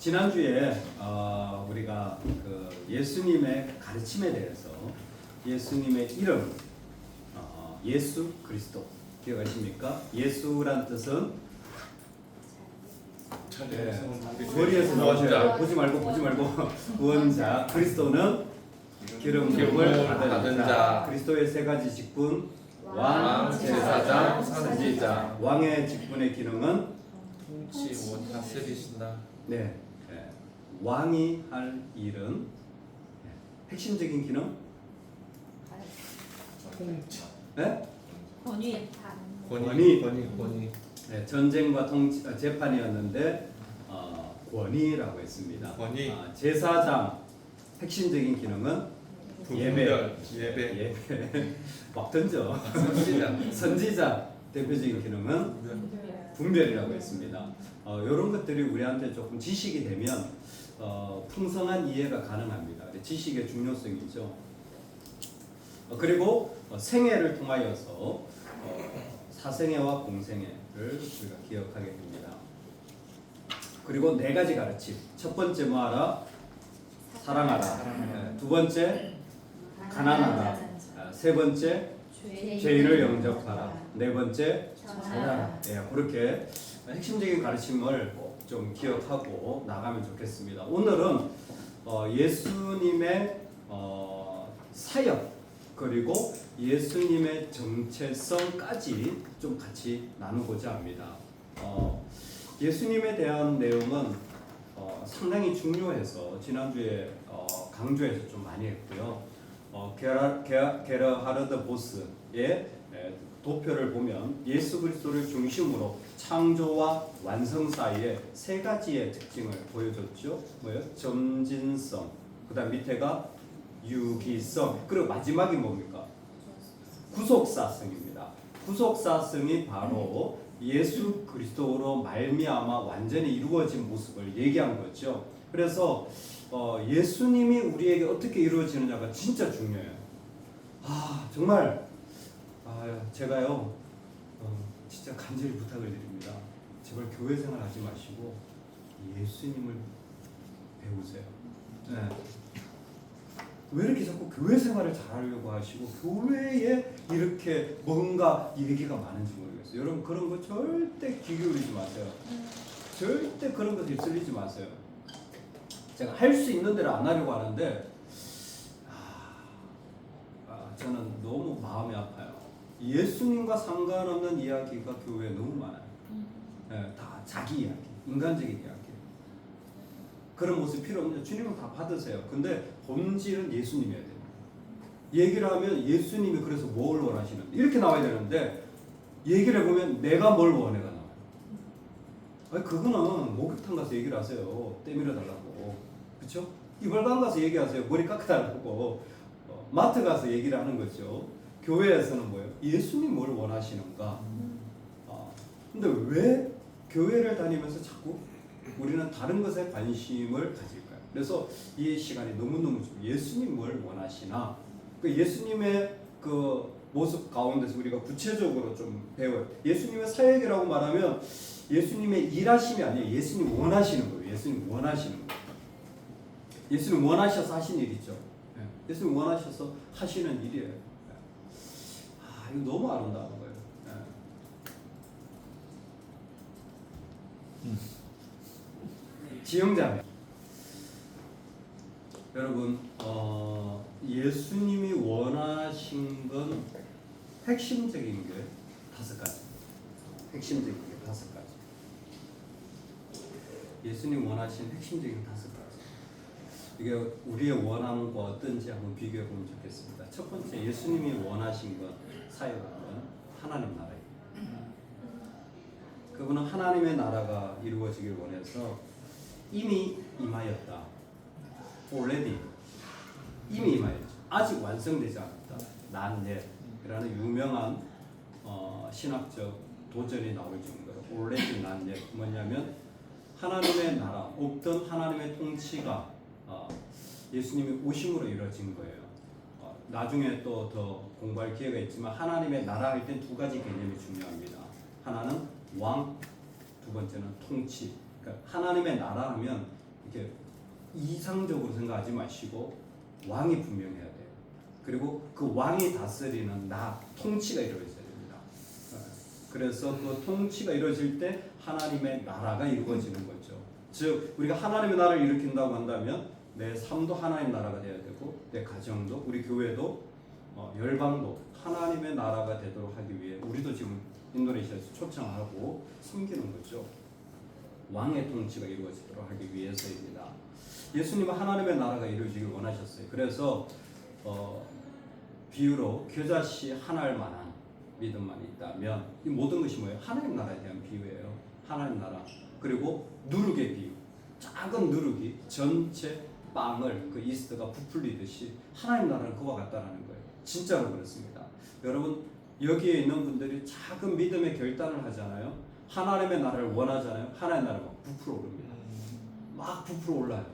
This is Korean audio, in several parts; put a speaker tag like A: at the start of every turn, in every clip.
A: 지난주에 우리가 그 예수님의 가르침에 대해서 예수님의 이름 예수 그리스도 기억하십니까? 예수란 뜻은 머리에서 나오셔요. 보지 말고 구원자. 그리스도는 기름을 받은 자. 그리스도의 세 가지 직분 왕, 제사장, 선지자. 왕의 직분의 기능은
B: 통치 뭐 다스리신다.
A: 네. 왕이 할 일은 핵심적인 기능?
B: 통치.
A: 네?
B: 권위.
A: 네, 전쟁과 재판이었는데 권위라고 했습니다.
B: 권위.
A: 제사장 핵심적인 기능은 예배. 막 던져. 선지자 대표적인 기능은 분별이라고 했습니다. 이런 것들이 우리한테 조금 지식이 되면 풍성한 이해가 가능합니다. 지식의 중요성이죠. 그리고 생애를 통하여서 사생애와 공생애를 우리가 기억하게 됩니다. 그리고 네 가지 가르침. 첫 번째 뭐하라? 사랑하라. 두 번째 가난하라. 세 번째 죄인을 영접하라. 네 번째 잘하라. 그렇게 핵심적인 가르침을 꼭 좀 기억하고 나가면 좋겠습니다. 오늘은 예수님의 사역 그리고 예수님의 정체성까지 좀 같이 나누고자 합니다. 예수님에 대한 내용은 상당히 중요해서 지난주에 강조해서 좀 많이 했고요. 게르하르드 보스의 도표를 보면 예수 그리스도를 중심으로 창조와 완성 사이에 세 가지의 특징을 보여줬죠. 뭐예요? 점진성. 그다음 밑에가 유기성. 그리고 마지막이 뭡니까? 구속사성입니다. 구속사성이 바로 예수 그리스도로 말미암아 완전히 이루어진 모습을 얘기한 거죠. 그래서 예수님이 우리에게 어떻게 이루어지느냐가 진짜 중요해요. 정말 제가요 진짜 간절히 부탁을 드립니다. 제발 교회 생활 하지 마시고 예수님을 배우세요. 네. 왜 이렇게 자꾸 교회 생활을 잘하려고 하시고 교회에 이렇게 뭔가 얘기가 많은지 모르겠어요. 여러분 그런 거 절대 귀 기울이지 마세요. 절대 그런 거 휩쓸리지 마세요. 제가 할 수 있는 대로 안 하려고 하는데 저는 너무 마음이 아파요. 예수님과 상관없는 이야기가 교회에 너무 많아요. 다 자기 이야기, 인간적인 이야기. 그런 모습 필요 없는데 주님은 다 받으세요. 근데 본질은 예수님이어야 됩니다. 얘기를 하면 예수님이 그래서 뭘 원하시는데 이렇게 나와야 되는데 얘기를 해보면 내가 뭘 원해가 나와요. 그거는 목욕탕 가서 얘기를 하세요. 때밀어 달라고. 그렇죠? 이발관 가서 얘기하세요. 머리 깎아달라고. 마트 가서 얘기를 하는 거죠. 교회에서는 뭐예요? 예수님 뭘 원하시는가? 근데 왜 교회를 다니면서 자꾸 우리는 다른 것에 관심을 가질까요? 그래서 이 시간이 너무너무 예수님 뭘 원하시나? 그 예수님의 그 모습 가운데서 우리가 구체적으로 좀 배워요. 예수님의 사역이라고 말하면 예수님의 일하심이 아니에요. 예수님 원하시는 거예요. 예수님 원하시는 거예요. 예수님 원하셔서 하신 일이죠. 예수님 원하셔서 하시는 일이에요. 이거 너무 아름다운 거예요. 지형자매 여러분 예수님이 원하신 건 핵심적인 게 5가지. 핵심적인 게 5가지. 예수님 원하신 핵심적인 5가지. 이게 우리의 원함과 어떤지 한번 비교해 보면 좋겠습니다. 첫 번째, 예수님이 원하신 것, 사역은 하나님 나라예요. 그분은 하나님의 나라가 이루어지길 원해서 이미 임하였다. already. 이미 임하였죠. 아직 완성되지 않았다. not yet. 라는 유명한 신학적 도전이 나올 정도로 already not yet. 뭐냐면 하나님의 나라, 없던 하나님의 통치가 예수님이 오심으로 이루어진 거예요. 나중에 또 더 공부할 기회가 있지만 하나님의 나라 할 땐 2가지 개념이 중요합니다. 하나는 왕, 두 번째는 통치. 그러니까 하나님의 나라 하면 이렇게 이상적으로 생각하지 마시고 왕이 분명해야 돼요. 그리고 그 왕이 다스리는 통치가 이루어져야 됩니다. 그래서 그 통치가 이루어질 때 하나님의 나라가 이루어지는 거죠. 즉 우리가 하나님의 나라를 일으킨다고 한다면 내 삶도 하나님 나라가 돼야 되고 내 가정도 우리 교회도 열방도 하나님의 나라가 되도록 하기 위해 우리도 지금 인도네시아에서 초청하고 섬기는 거죠. 왕의 통치가 이루어지도록 하기 위해서입니다. 예수님은 하나님의 나라가 이루어지길 원하셨어요. 그래서 비유로 겨자씨 하나일 만한 믿음만 있다면 이 모든 것이 뭐예요? 하나님 나라에 대한 비유예요. 하나님 나라. 그리고 누룩의 비유. 작은 누룩이 전체 빵을 그 이스트가 부풀리듯이 하나님 나라는 그와 같다라는 거예요. 진짜로 그렇습니다. 여러분 여기에 있는 분들이 작은 믿음의 결단을 하잖아요. 하나님의 나라를 원하잖아요. 하나님의 나라가 막 부풀어 오릅니다. 막 부풀어 올라요.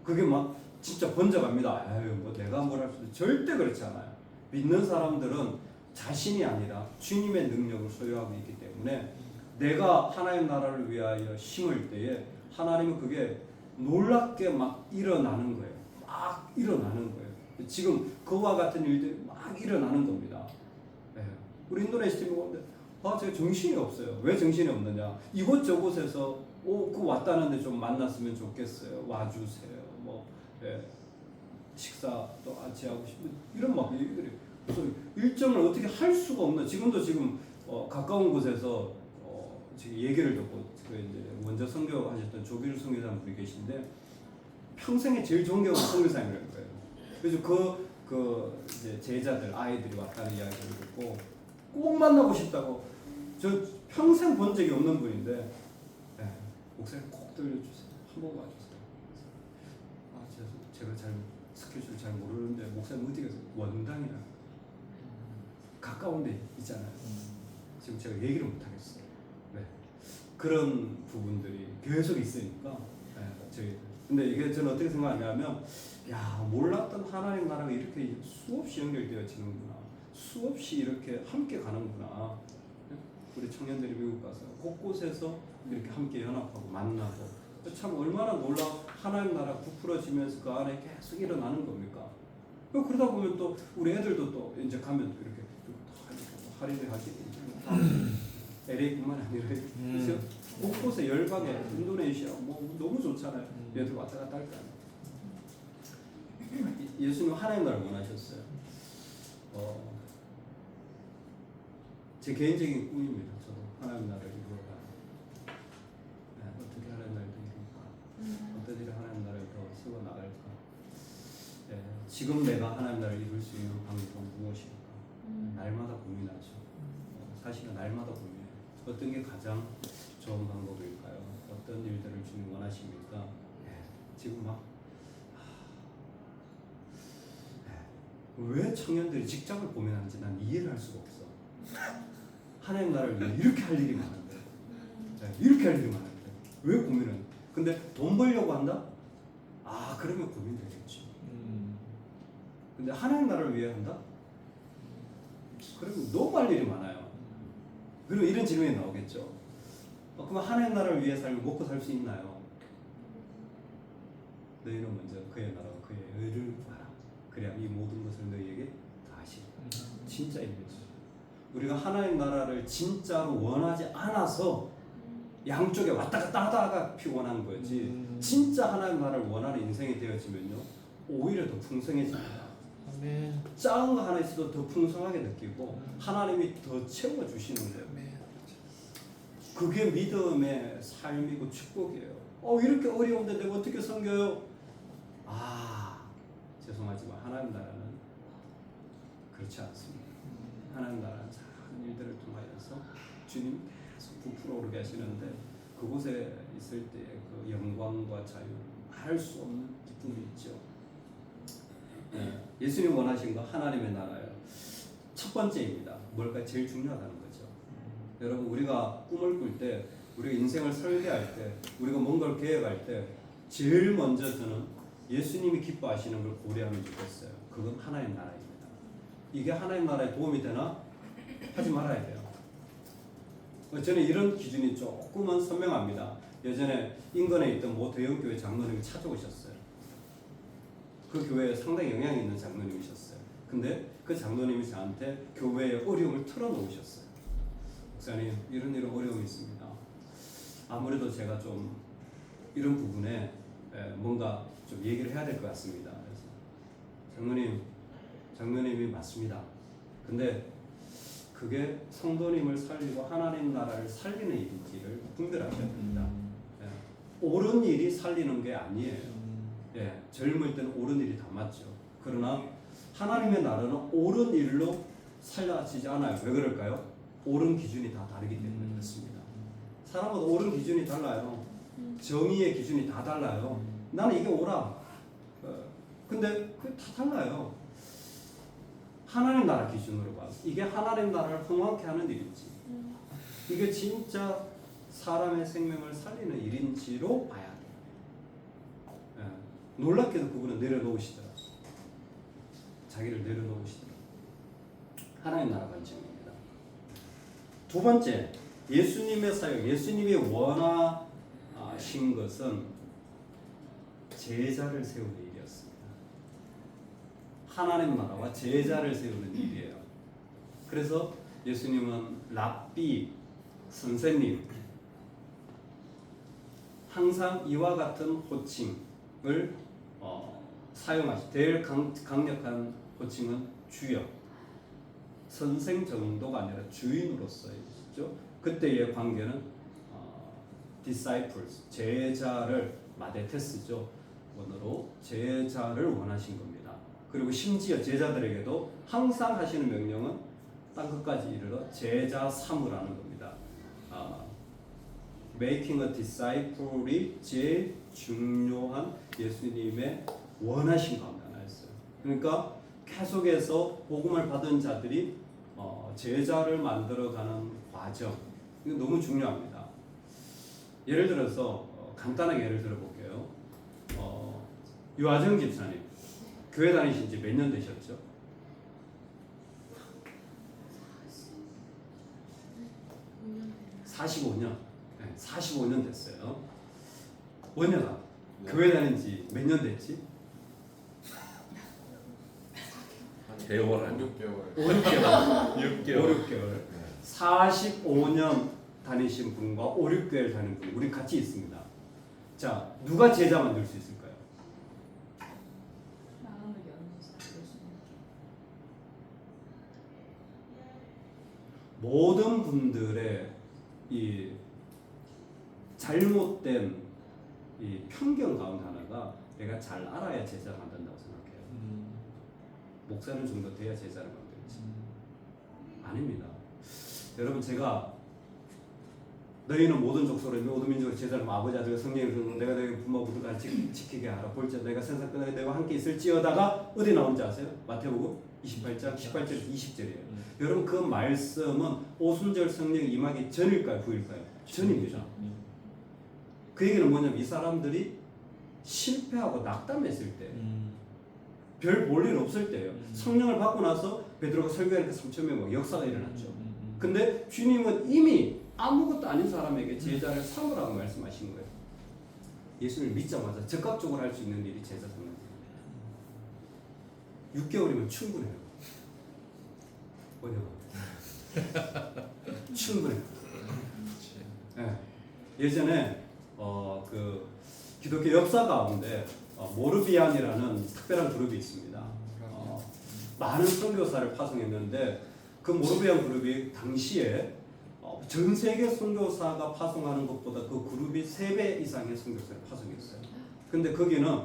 A: 그게 막 진짜 번져갑니다. 아유 뭐 내가 뭘 할 수도 절대 그렇지 않아요. 믿는 사람들은 자신이 아니라 주님의 능력을 소유하고 있기 때문에 내가 하나님 나라를 위하여 심을 때에 하나님은 그게 놀랍게 막 일어나는 거예요. 막 일어나는 거예요. 지금 그와 같은 일들이 막 일어나는 겁니다. 네. 우리 인도네시아 팀이 오는데 제가 정신이 없어요. 왜 정신이 없느냐? 이곳저곳에서 그 왔다는데 좀 만났으면 좋겠어요. 와주세요. 뭐 식사도 같이 하고 싶은 이런 막 얘기들이. 그래서 일정을 어떻게 할 수가 없는. 지금도 가까운 곳에서 지금 얘기를 듣고 이제 먼저 선교하셨던 조기를 선교사님 분이 계신데 평생에 제일 존경하는 선교사님이라는 거예요. 그래서 그 이제 제자들 아이들이 왔다는 이야기를 듣고 꼭 만나고 싶다고. 저 평생 본 적이 없는 분인데 목사님 꼭 들려주세요. 한번 와주세요. 제가 잘 스케줄 잘 모르는데 목사님 어디 가세요? 원당이나 가까운 데 있잖아요. 지금 제가 얘기를 못 하겠어요. 네. 그런 부분들이 계속 있으니까 저희 근데 이게 저는 어떻게 생각하냐면 몰랐던 하나님 나라가 이렇게 수없이 연결되어지는구나. 수없이 이렇게 함께 가는구나. 우리 청년들이 미국 가서 곳곳에서 이렇게 함께 연합하고 만나고 참 얼마나 놀라운 하나님 나라 부풀어지면서 그 안에 계속 일어나는 겁니까? 그러다 보면 또 우리 애들도 또 이제 가면 또 이렇게 할인을 하지. LA뿐만 아니라 그래서 곳곳에 열방에 인도네시아 뭐 너무 좋잖아요. 얘들 왔다 갔다 할 거 아니에요. 예수님 하나님 나라를 원하셨어요. 제 개인적인 꿈입니다. 저도 하나님 나라를 이루어가. 어떻게 하나님 나라를 이룰까? 어떻게 하나님 나라를 더 세워 나갈까? 지금 내가 하나님 나라를 이룰 수 있는 방법은 무엇일까? 날마다 고민하죠. 사실은 날마다 고민해요. 어떤 게 가장 좋은 방법일까요? 어떤 일들을 주님 원하십니까? 지금 왜 청년들이 직장을 고민하는지 난 이해를 할 수가 없어. 하나님 나라를 위해 이렇게 할 일이 많은데, 이렇게 할 일이 많은데 왜 고민을? 근데 돈 벌려고 한다? 그러면 고민되겠지. 근데 하나님 나라를 위해 한다? 그러면 너무 할 일이 많아요. 그리고 이런 질문이 나오겠죠. 그럼 하나님 나라를 위해 살고 먹고 살 수 있나요? 너희는 먼저 그의 나라와 그의 의를 구하라. 그래야 이 모든 것을 너희에게 다하시리라. 진짜 이거죠. 우리가 하나님 나라를 진짜로 원하지 않아서 양쪽에 왔다 갔다 하다가 피곤한 거지. 진짜 하나님 나라를 원하는 인생이 되어지면요 오히려 더 풍성해집니다.
B: 아멘.
A: 작은 거 하나 있어도 더 풍성하게 느끼고 하나님이 더 채워주시는 거예요. 그게 믿음의 삶이고 축복이에요. 이렇게 어려운데 내가 어떻게 섬겨요? 죄송하지만 하나님 나라는 그렇지 않습니다. 하나님 나라는 작은 일들을 통하여서 주님 계속 부풀어 오르게 하시는데 그곳에 있을 때의 그 영광과 자유 말할 수 없는 기쁨이 있죠. 예수님 원하신 거 하나님의 나라예요. 첫 번째입니다. 뭘까? 제일 중요하다는 거죠. 여러분 우리가 꿈을 꿀 때, 우리가 인생을 설계할 때, 우리가 뭔가를 계획할 때 제일 먼저 저는 예수님이 기뻐하시는 걸 고려하면 좋겠어요. 그건 하나님 나라입니다. 이게 하나님 나라에 도움이 되나? 하지 말아야 돼요. 저는 이런 기준이 조금은 선명합니다. 예전에 인근에 있던 모 대형교회 장로님이 찾아오셨어요. 그 교회에 상당히 영향이 있는 장로님이셨어요. 근데 그 장로님이 저한테 교회의 어려움을 털어놓으셨어요. 목사님, 이런 어려움이 있습니다. 아무래도 제가 좀 이런 부분에 뭔가 좀 얘기를 해야 될 것 같습니다. 그래서 장로님이 맞습니다. 근데 그게 성도님을 살리고 하나님 나라를 살리는 일인지를 분별하셔야 됩니다. 옳은 일이 살리는 게 아니에요. 젊을 때는 옳은 일이 다 맞죠. 그러나 하나님의 나라는 옳은 일로 살려지지 않아요. 왜 그럴까요? 옳은 기준이 다 다르기 때문에 그렇습니다. 사람마다 옳은 기준이 달라요. 정의의 기준이 다 달라요. 나는 이게 옳아. 근데 그게 다 달라요. 하나님 나라 기준으로 봐서 이게 하나님 나라를 흥왕케 하는 일인지 이게 진짜 사람의 생명을 살리는 일인지로 봐야 돼요. 놀랍게도 그분은 내려놓으시더라고요. 자기를 내려놓으시더라고요. 하나님 나라 관점입니다. 두 번째, 예수님의 사역, 예수님이 원하신 것은 제자를 세우는 일이었습니다. 하나님 나라와 제자를 세우는 일이에요. 그래서 예수님은 랍비, 선생님, 항상 이와 같은 호칭을 사용하시. 제일 강력한 호칭은 주여, 선생 정도가 아니라 주인으로서이죠. 그때의 관계는 disciples, 제자를 마데테스죠. 원어로 제자를 원하신 겁니다. 그리고 심지어 제자들에게도 항상 하시는 명령은 땅 끝까지 이르러 제자 삼으라는 겁니다. Making a disciple이 제일 중요한 예수님의 원하신 가운데 하나였어요. 그러니까 계속해서 복음을 받은 자들이 제자를 만들어가는 과정, 이거 너무 중요합니다. 예를 들어서 간단하게 예를 들어볼게요. 유아정 집사님 교회 다니신 지 몇 년 되셨죠? 45년. 네, 45년 됐어요. 원녀가 교회 다닌 지 몇 년 됐지?
B: 개월 한
C: 6개월.
B: 6개월.
A: 45년 다니신 분과 5, 6개월 다니는 분, 우리 같이 있습니다. 자, 누가 제자 만들 수 있을까요? 모든 분들의 이 잘못된 이 편견 가운데 하나가 내가 잘 알아야 제자를 만든다고 생각해요. 목사는 좀 더 돼야 제자를 만들지. 아닙니다. 여러분, 제가 너희는 모든 족속으로 모든 민족으로 제자를 아버지 아들 성령을 주는 내가 너희 부모 부부를 지키게 하라. 볼지어다 내가 세상 끝날에 너희와 함께 있을지어다가 어디 나온지 아세요? 마태복음 28장 18절에서 20절이에요. 여러분, 그 말씀은 오순절 성령 임하기 전일까요? 후일까요? 전입니다. 그 얘기는 뭐냐면 이 사람들이 실패하고 낙담했을 때, 별 볼 일 없을 때예요. 성령을 받고 나서 베드로가 설교하니까 3,000명 역사가 일어났죠. 근데 주님은 이미 아무것도 아닌 사람에게 제자를 삼으라고 말씀하신 거예요. 예수를 믿자마자 즉각적으로 할 수 있는 일이 제자 삼는 거예요. 6개월이면 충분해요. 뭐냐고? 충분해요. 네. 예전에 그 기독교 역사 가운데 모르비안이라는 특별한 그룹이 있습니다. 많은 선교사를 파송했는데 그 모르비안 그룹이 당시에 전 세계 선교사가 파송하는 것보다 그 그룹이 3배 이상의 선교사를 파송했어요. 근데 거기는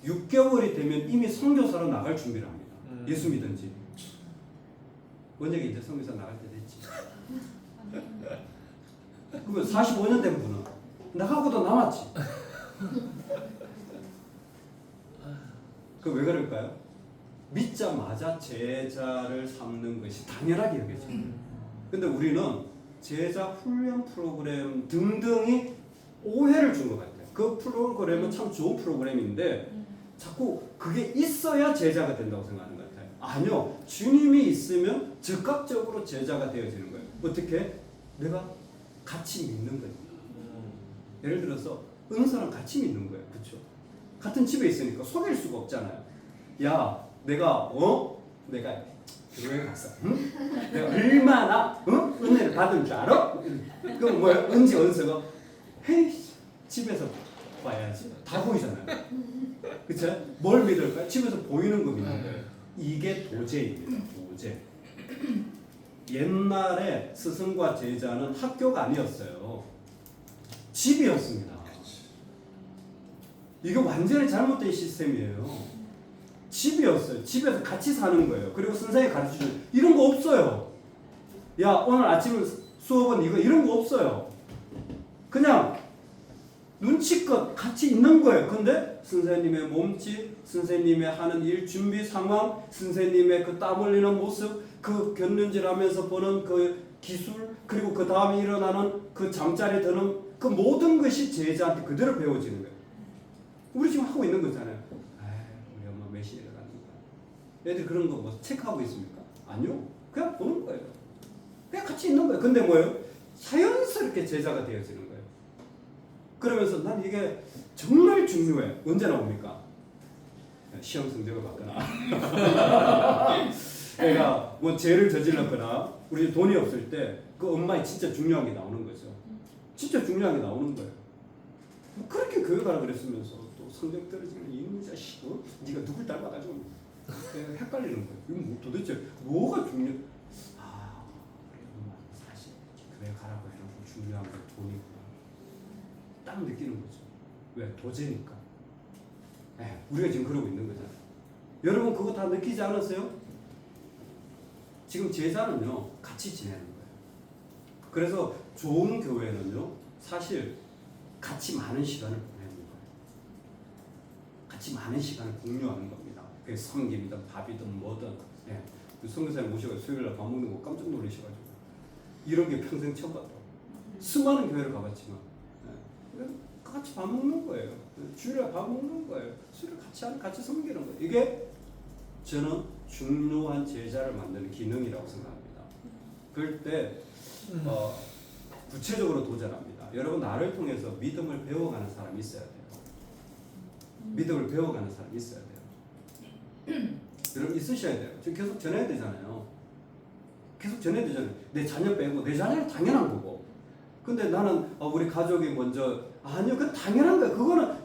A: 6개월이 되면 이미 선교사로 나갈 준비를 합니다. 예수 믿은지. 원장이 이제 선교사 나갈 때 됐지. 그러면 45년 된 분은 나하고도 남았지. 그 왜 그럴까요? 믿자마자 제자를 삼는 것이 당연하게 여겨져. 근데 우리는 제자 훈련 프로그램 등등이 오해를 준 것 같아요. 그 프로그램은 참 좋은 프로그램인데 자꾸 그게 있어야 제자가 된다고 생각하는 것 같아요. 아니요. 주님이 있으면 즉각적으로 제자가 되어지는 거예요. 어떻게? 내가 같이 믿는 거예요. 예를 들어서 어느 사람 같이 믿는 거예요. 그렇죠? 같은 집에 있으니까 속일 수가 없잖아요. 야, 내가 교회 갔어. 응? 내가 얼마나 은혜를 받은 줄 알아? 그럼 뭐야? 은지 언서가 헤이 집에서 봐야지. 다 보이잖아요. 그렇죠? 뭘 믿을까요? 집에서 보이는 거 믿는 거예요. 이게 도제입니다. 도제. 옛날에 스승과 제자는 학교가 아니었어요. 집이었습니다. 이게 완전히 잘못된 시스템이에요. 집이었어요. 집에서 같이 사는 거예요. 그리고 선생님이 가르쳐주는 이런 거 없어요. 야, 오늘 아침 수업은 이거 이런 거 없어요. 그냥 눈치껏 같이 있는 거예요. 근데 선생님의 몸짓, 선생님의 하는 일 준비 상황, 선생님의 그 땀 흘리는 모습, 그 견눈질하면서 보는 그 기술, 그리고 그 다음에 일어나는 그 잠자리 드는 그 모든 것이 제자한테 그대로 배워지는 거예요. 우리 지금 하고 있는 거잖아요. 우리 엄마 몇 시에 일어났는가? 애들 그런 거 뭐 체크하고 있습니까? 아니요. 그냥 보는 거예요. 그냥 같이 있는 거예요. 근데 뭐예요? 자연스럽게 제자가 되어지는 거예요. 그러면서 난 이게 정말 중요해. 언제 나옵니까? 시험 성적을 받거나 애가 뭐 죄를 저질렀거나 우리 돈이 없을 때 그 엄마의 진짜 중요한 게 나오는 거죠. 진짜 중요한 게 나오는 거예요. 뭐 그렇게 교회 가라 그랬으면서 또 성적 떨어지면 이놈의 자식, 네가 누굴 닮아가지고 헷갈리는 거예요. 이거 뭐 도대체 뭐가 중요? 우리 엄마 사실 교회 가라고 해놓고 중요한 건 돈이구나. 딱 느끼는 거죠. 왜? 도제니까. 우리가 지금 그러고 있는 거잖아요. 여러분 그거 다 느끼지 않았어요? 지금 제자는요 같이 지내는 거예요. 그래서 좋은 교회는요 사실 같이 많은 시간을 보내는 거예요. 같이 많은 시간을 공유하는 겁니다. 그게 성김이든 밥이든 뭐든. 선교사님 모시고 수요일날 밥 먹는 거 깜짝 놀라셔가지고 이런 게 평생 처음 봤다고. 수많은 교회를 가봤지만 같이 밥 먹는 거예요. 주일에 밥 먹는 거예요. 술을 같이 섬기는 거예요. 이게 저는 중요한 제자를 만드는 기능이라고 생각합니다. 그럴 때 구체적으로 도전합니다. 여러분 나를 통해서 믿음을 배워가는 사람이 있어야 돼요. 믿음을 배워가는 사람이 있어야 돼요. 여러분 있으셔야 돼요. 지금 계속 전해야 되잖아요. 계속 전해야 되잖아요. 내 자녀 빼고 내 자녀는 당연한 거고. 근데 나는 우리 가족이 먼저 아니요, 그건 당연한 거예요.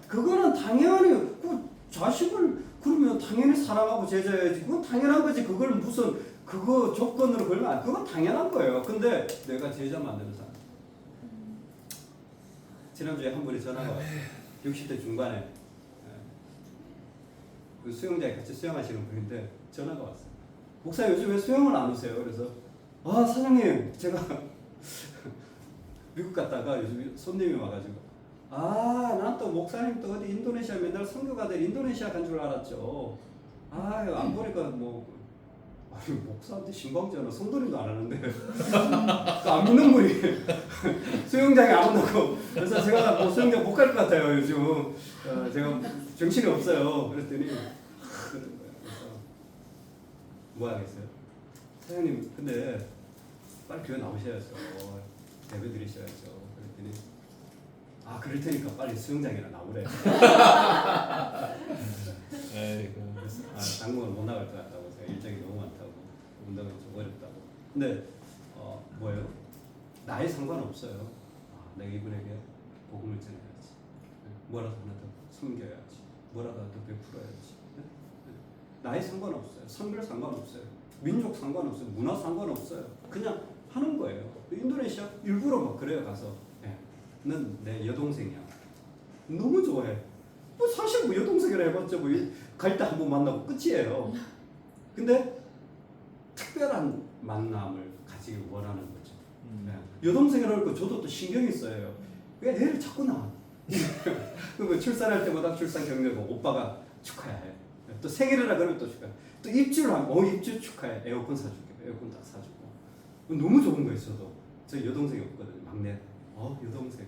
A: 그거는 당연히 그 자식을 그러면 당연히 사랑하고 제자야지. 그건 당연한 거지. 그걸 무슨 그거 조건으로 걸면 안. 그건 당연한 거예요. 근데 내가 제자 만드는 사람. 지난주에 한 분이 전화가 왔어요. 60대 중반에 그 수영장에 같이 수영하시는 분인데 전화가 왔어요. 목사 요즘 왜 수영을 안 오세요? 그래서 사장님 제가 미국 갔다가 요즘 손님이 와가지고 난 또 목사님 또 어디 인도네시아 맨날 선교가들 인도네시아 간 줄 알았죠. 안 보니까 목사한테 신방전화 성도님도 안 하는데 안 믿는 분이 수영장에 안 온다고. 그래서 제가 뭐 수영장 못 갈 것 같아요 요즘. 제가 정신이 없어요. 그랬더니 그런 거예요. 그래서 뭐 하겠어요? 사장님 근데 빨리 교회 나오셔야죠. 예배 드리셔야죠. 그랬더니 그럴 테니까 빨리 수영장이나 나오래요. 그래서 당분간 못 나갈 것 같다고. 제가 일정이 너무 많다고. 운동이 좀 어렵다고. 근데 뭐예요? 나이 상관없어요. 내가 이분에게 복음을 전해야지. 뭐라도 하나 더 섬겨야지. 뭐라도 더 베풀어야지. 나이 상관없어요. 성별 상관없어요. 민족 상관없어요. 문화 상관없어요. 그냥 하는 거예요. 인도네시아 일부러 막 그래요. 가서 넌 내 여동생이야. 너무 좋아해. 사실 여동생이라 해봤자 갈 때 한 번 만나고 끝이에요. 근데 특별한 만남을 가지길 원하는 거죠. 여동생이라고 하니까 저도 또 신경이 써요. 왜 애를 자꾸 낳아? 출산할 때마다 출산 경례고 오빠가 축하해. 또 생일이라 그러면 또 축하해. 또 입주하면 입주 축하해. 에어컨 사줄게. 에어컨 딱 사주고. 너무 좋은 거예요. 저 여동생이 없거든요. 막내. 여동생.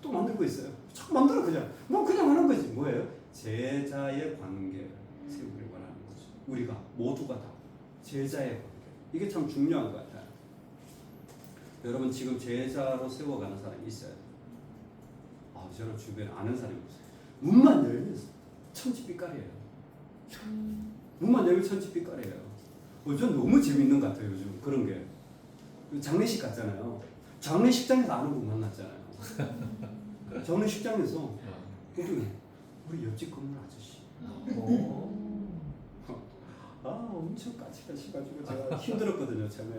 A: 또 만들고 있어요. 자꾸 만들어 그냥. 그냥 하는 거지. 뭐예요? 제자의 관계를 세우길 원하는 거죠. 우리가 모두가 다 제자의 관계. 이게 참 중요한 것 같아요. 여러분 지금 제자로 세워가는 사람이 있어요. 저는 주변에 아는 사람이 없어요. 문만 열면 천지빛깔이에요. 문만 열면 천지빛깔이에요. 전 너무 재밌는 것 같아요. 요즘 그런 게 장례식 같잖아요. 장례식장에서 아는 분 만났잖아요. 장례식장에서 우리 옆집 건물 아저씨. 엄청 까칠까칠가지고 제가 힘들었거든요. 처음에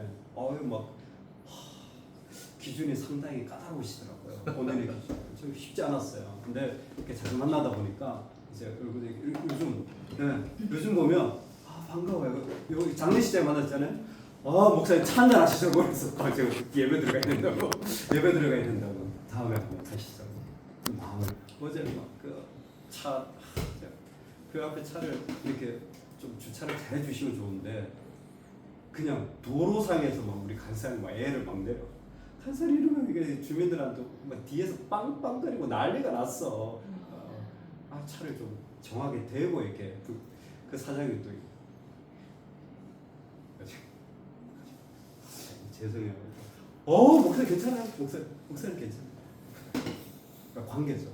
A: 기준이 상당히 까다로우시더라고요. 오늘의 기준 좀 쉽지 않았어요. 근데 이렇게 자주 만나다 보니까 이제 얼굴이 요즘 보면 반가워요. 여기 장례식장에 만났잖아요. 목사님 차 한잔 하시죠. 그래서 제가 예배 들어가야 된다고 다음에 한번 가시죠. 마음을 어제 그 앞에 차를 이렇게 좀 주차를 잘 해주시면 좋은데 그냥 도로상에서 우리 간사님 애를 막 내려. 간사님 이러면 이게 주민들한테 막 뒤에서 빵빵거리고 난리가 났어. 차를 좀 정확하게 대고 이렇게 그 사장이 또 죄송해요. 목사님 괜찮아요. 목사님 괜찮아요. 관계죠.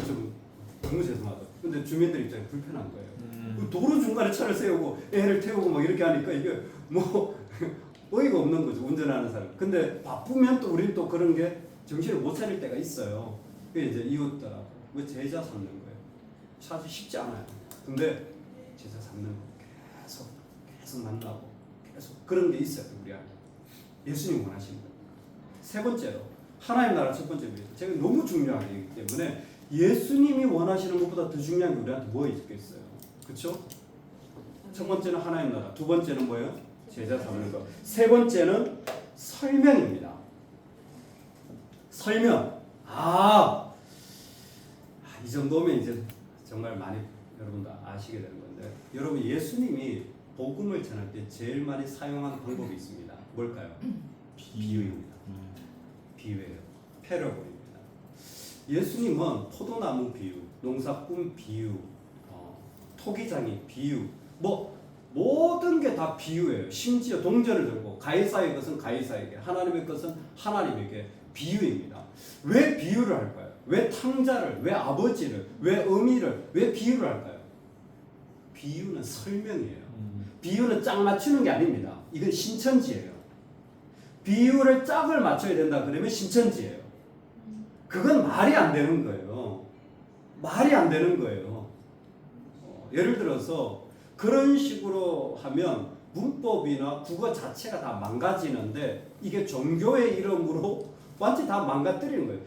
A: 좀 너무 죄송하다. 근데 주민들 입장에 불편한 거예요. 도로 중간에 차를 세우고 애를 태우고 막 이렇게 하니까 이게 어이가 없는 거죠. 운전하는 사람. 근데 바쁘면 또 우리는 또 그런 게 정신을 못 차릴 때가 있어요. 그게 이제 이웃들하고 왜 제자 삼는 거예요. 사실 쉽지 않아요. 근데 제자 삼는 거 계속 만나고 계속 그런 게 있어요. 우리 안에. 예수님 원하시는 거예요. 세 번째로 하나님 나라 첫 번째 위해서 제가 너무 중요하기 때문에 예수님이 원하시는 것보다 더 중요한 게 우리한테 뭐 있겠어요? 그렇죠? 첫 번째는 하나님 나라, 두 번째는 뭐예요? 제자 삼는 것. 세 번째는 설명입니다. 설명. 이 정도면 이제 정말 많이 여러분도 아시게 되는 건데, 여러분 예수님이 복음을 전할 때 제일 많이 사용한 방법이 있습니다. 뭘까요? 비유입니다. 비유예요. 패러블입니다. 예수님은 포도나무 비유, 농사꾼 비유, 토기장이 비유, 모든 게 다 비유예요. 심지어 동전을 들고 가이사의 것은 가이사에게, 하나님의 것은 하나님에게 비유입니다. 왜 비유를 할까요? 왜 탕자를, 왜 아버지를, 왜 어미를, 왜 비유를 할까요? 비유는 설명이에요. 비유는 짝 맞추는 게 아닙니다. 이건 신천지예요. 비유를 짝을 맞춰야 된다 그러면 신천지예요. 그건 말이 안 되는 거예요. 말이 안 되는 거예요. 예를 들어서 그런 식으로 하면 문법이나 국어 자체가 다 망가지는데 이게 종교의 이름으로 완전히 다 망가뜨리는 거예요.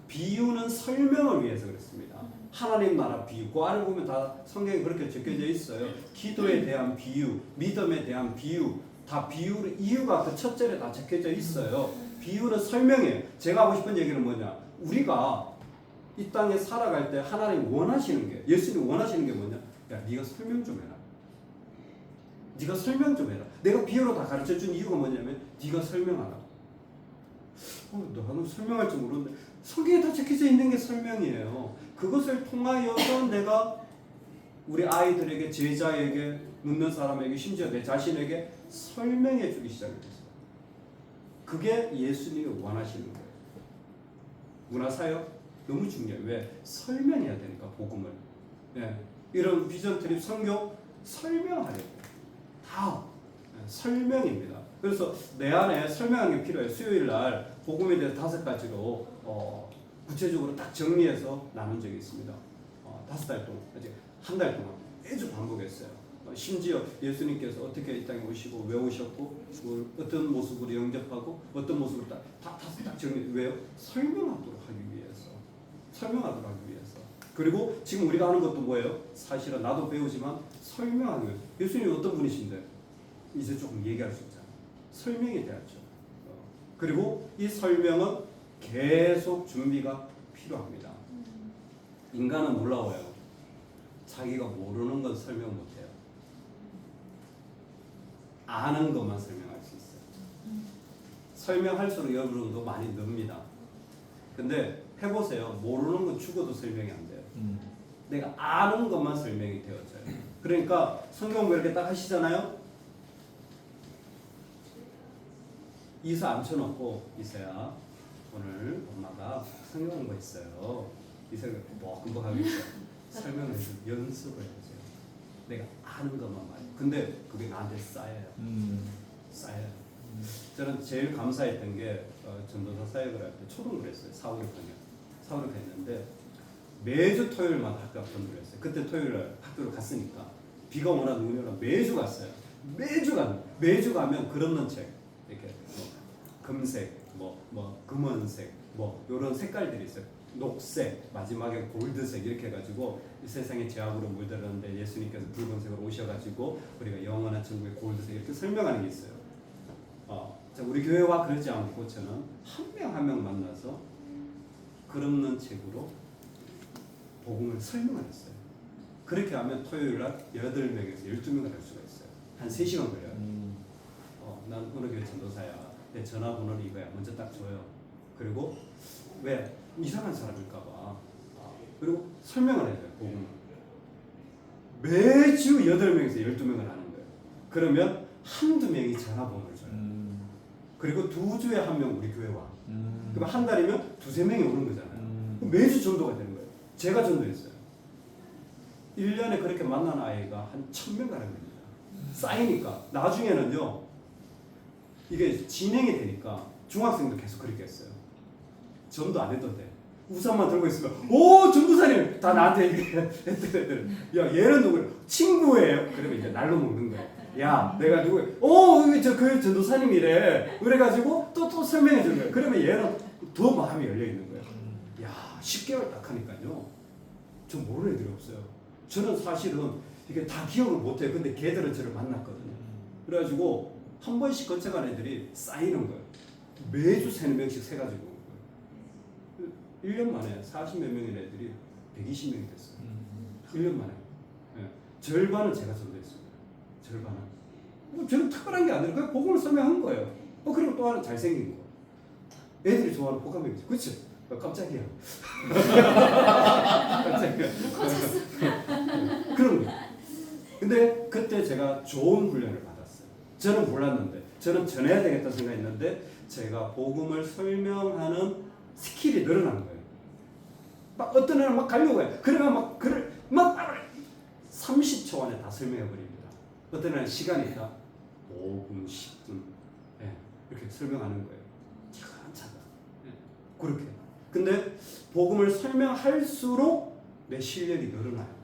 A: 비유는 설명을 위해서 그렇습니다. 하나님 나라 비유, 그 안에 보면 다 성경에 그렇게 적혀져 있어요. 기도에 대한 비유, 믿음에 대한 비유, 다 비유를 이유가 그 첫 절에 다 적혀져 있어요. 비유는 설명이에요. 제가 하고 싶은 얘기는 뭐냐? 우리가 이 땅에 살아갈 때 하나님 원하시는 게, 예수님 원하시는 게 뭐냐? 야, 네가 설명 좀 해라. 네가 설명 좀 해라. 내가 비유로 다 가르쳐 준 이유가 뭐냐면 네가 설명하라. 나는 설명할 줄 모르는데 성경에 다 적혀져 있는 게 설명이에요. 그것을 통하여서 내가 우리 아이들에게, 제자에게, 묻는 사람에게, 심지어 내 자신에게 설명해 주기 시작했어요. 그게 예수님이 원하시는 거예요. 문화사역 너무 중요해요. 왜? 설명해야 되니까, 복음을. 이런 비전 트립 성경 설명하려고. 다 설명입니다. 그래서 내 안에 설명하는 게 필요해요. 수요일 날 복음에 대해서 5가지로 구체적으로 딱 정리해서 나눈 적이 있습니다. 5달 동안, 아직 한 달 동안 매주 반복했어요. 심지어 예수님께서 어떻게 이 땅에 오시고 왜 오셨고 어떤 모습으로 영접하고 어떤 모습으로 딱 정리. 왜요? 설명하도록 하기 위해서. 설명하도록 하기 위해서. 그리고 지금 우리가 하는 것도 뭐예요? 사실은 나도 배우지만 설명하는 거예요. 예수님이 어떤 분이신데 이제 조금 얘기할 수 있잖아요. 설명이 돼야죠. 그리고 이 설명은 계속 준비가 필요합니다. 인간은 놀라워요. 자기가 모르는 건 설명 못해요. 아는 것만 설명할 수 있어요. 설명할수록 여러분도 많이 늡니다. 근데 해보세요. 모르는 건 죽어도 설명이 안 돼요. 내가 아는 것만 설명이 되어져요. 그러니까 성경 왜 이렇게 딱 하시잖아요. 이사 앉혀놓고 이사야 오늘 엄마가 성경 공부했어요. 이사가 뭐 공부하겠어. 설명을 해서 연습을 해주세요. 내가 아는 것만 말해. 근데 그게 나한테 쌓여요. 쌓여요. 저는 제일 감사했던 게 전도사 사역을 할 때 초등을 했어요. 4, 5년 했는데 매주 토요일마다 학교 앞전도를 했어요. 그때 토요일날 학교를 갔으니까 비가 오나 눈이 오나 매주 갔어요. 매주 가면 그런 책 이렇게 뭐 금색, 뭐 금원색, 뭐 이런 색깔들이 있어요. 녹색, 마지막에 골드색 이렇게 해가지고 이 세상에 죄악으로 물들었는데 예수님께서 붉은색으로 오셔가지고 우리가 영원한 천국의 골드색 이렇게 설명하는 게 있어요. 자, 우리 교회와 그러지 않고 저는 한 명 한 명 만나서 그런 책으로 복음을 설명을 했어요. 그렇게 하면 토요일날 8명에서 12명을 할 수가 있어요. 한 3시간 걸려요. 난 어느 교회 전도사야. 내 전화번호는 이거야. 먼저 딱 줘요. 그리고 왜? 이상한 사람일까봐. 그리고 설명을 해줘요. 복음을. 매주 8명에서 12명을 하는 거예요. 그러면 한두 명이 전화번호를 줘요. 그리고 2주에 한 명 우리 교회 와. 그럼 한 달이면 2-3명이 오는 거잖아요. 매주 전도가 되는 거예요. 제가 전도했어요. 1년에 그렇게 만난 아이가 한 1000명 가는 겁니다. 쌓이니까 나중에는요. 이게 진행이 되니까 중학생도 계속 그렇게 했어요. 전도 안 해도 돼. 우산만 들고 있으면 오 전도사님 다 나한테 얘기했던 애들. 야 얘는 누구야? 친구예요. 그러면 이제 날로 먹는 거예요. 야 내가 누구야? 저그 전도사님이래. 그래가지고 또 설명해 주는 거예요. 그러면 얘는 더 마음이 열려 있는 거예요. 야 10개월 딱 하니까요. 저 모르는 애들이 없어요. 저는 사실은 이게 다 기억을 못해요. 근데 걔들은 저를 만났거든요. 그래가지고 한 번씩 거쳐간 애들이 쌓이는 거예요. 매주 3-4명씩 세가지고 오는 거예요. 1년 만에 40몇 명의 애들이 120명이 됐어요. 1년 만에. 네. 절반은 제가 전도했어요. 절반은. 저는 특별한 게 아니라 그냥 복음을 설명한 거예요. 그리고 또 하나 잘생긴 거. 애들이 좋아하는 호감형이죠. 그렇죠? 깜짝이야. 깜짝이야. 그런 거. 근데 그때 제가 좋은 훈련을 받았어요. 저는 몰랐는데, 저는 전해야 되겠다 생각했는데, 제가 복음을 설명하는 스킬이 늘어나는 거예요. 막 어떤 애는 막 가려고 해요. 그러면 막 글을 막 30초 안에 다 설명해 버립니다. 어떤 애는 시간이 있다. 5분, 10분 이렇게 설명하는 거예요. 차근차근. 그렇게. 근데 복음을 설명할수록 내 실력이 늘어나요.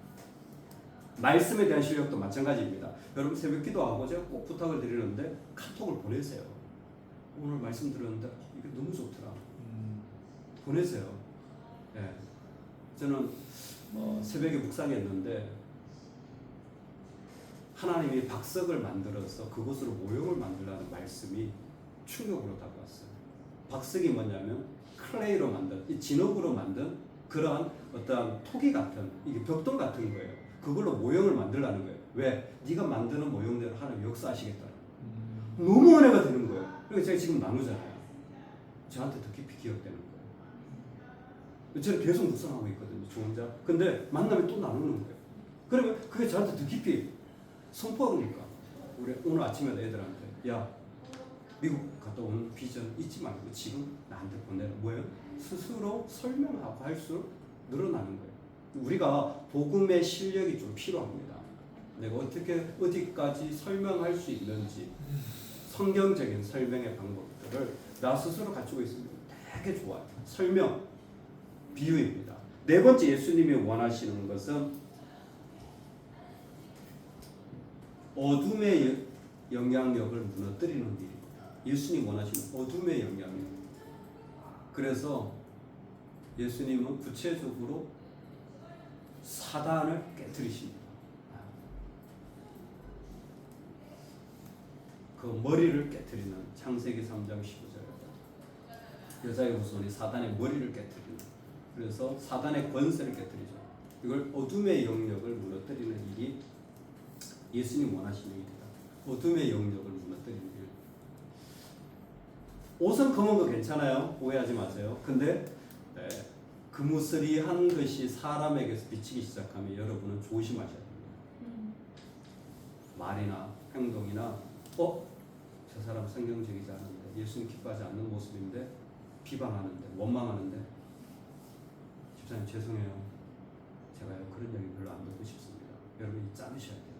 A: 말씀에 대한 실력도 마찬가지입니다. 여러분 새벽 기도하고 제가 꼭 부탁을 드리는데 카톡을 보내세요. 오늘 말씀 들었는데 이게 너무 좋더라. 보내세요. 네. 저는 새벽에 묵상했는데 하나님이 박석을 만들어서 그곳으로 모형을 만들라는 말씀이 충격으로 다가왔어요. 박석이 뭐냐면 클레이로 만든, 이 진흙으로 만든 그러한 어떠한 토기 같은 이게 벽돌 같은 거예요. 그걸로 모형을 만들라는 거예요. 왜? 네가 만드는 모형대로 하나님 역사하시겠다. 너무 은혜가 되는 거예요. 그러니까 제가 지금 나누잖아요. 저한테 더 깊이 기억되는 거예요. 저는 계속 묵상하고 있거든요. 저 혼자. 근데 만나면 또 나누는 거예요. 그러면 그게 저한테 더 깊이 선포하니까 우리 오늘 아침에 애들한테 야 미국 갔다 온 비전 잊지 말고 지금 나한테 보내라. 뭐예요? 스스로 설명하고 할수록 늘어나는 거예요. 우리가 복음의 실력이 좀 필요합니다. 내가 어떻게 어디까지 설명할 수 있는지 성경적인 설명의 방법들을 나 스스로 갖추고 있으면 되게 좋아요. 설명, 비유입니다. 네 번째 예수님이 원하시는 것은 어둠의 영향력을 무너뜨리는 일입니다. 예수님 원하시는 어둠의 영향력. 그래서 예수님은 구체적으로 사단을 깨뜨리십니다. 그 머리를 깨뜨리는 창세기 3장 15절 여자의 후손이 사단의 머리를 깨뜨리는, 그래서 사단의 권세를 깨뜨리죠. 이걸 어둠의 영역을 무너뜨리는 일이 예수님 원하시는 일이다. 어둠의 영역을 무너뜨리는 일. 옷은 검은 거 괜찮아요. 오해하지 마세요. 근데 금우스리한 것이 사람에게서 비치기 시작하면 여러분은 조심하셔야 됩니다. 말이나 행동이나 저 사람 성경적이지 않은데 예수님 기뻐하지 않는 모습인데 비방하는데 원망하는데 집사님 죄송해요. 제가요 그런 얘기 별로 안 듣고 싶습니다. 여러분이 자르셔야 돼요.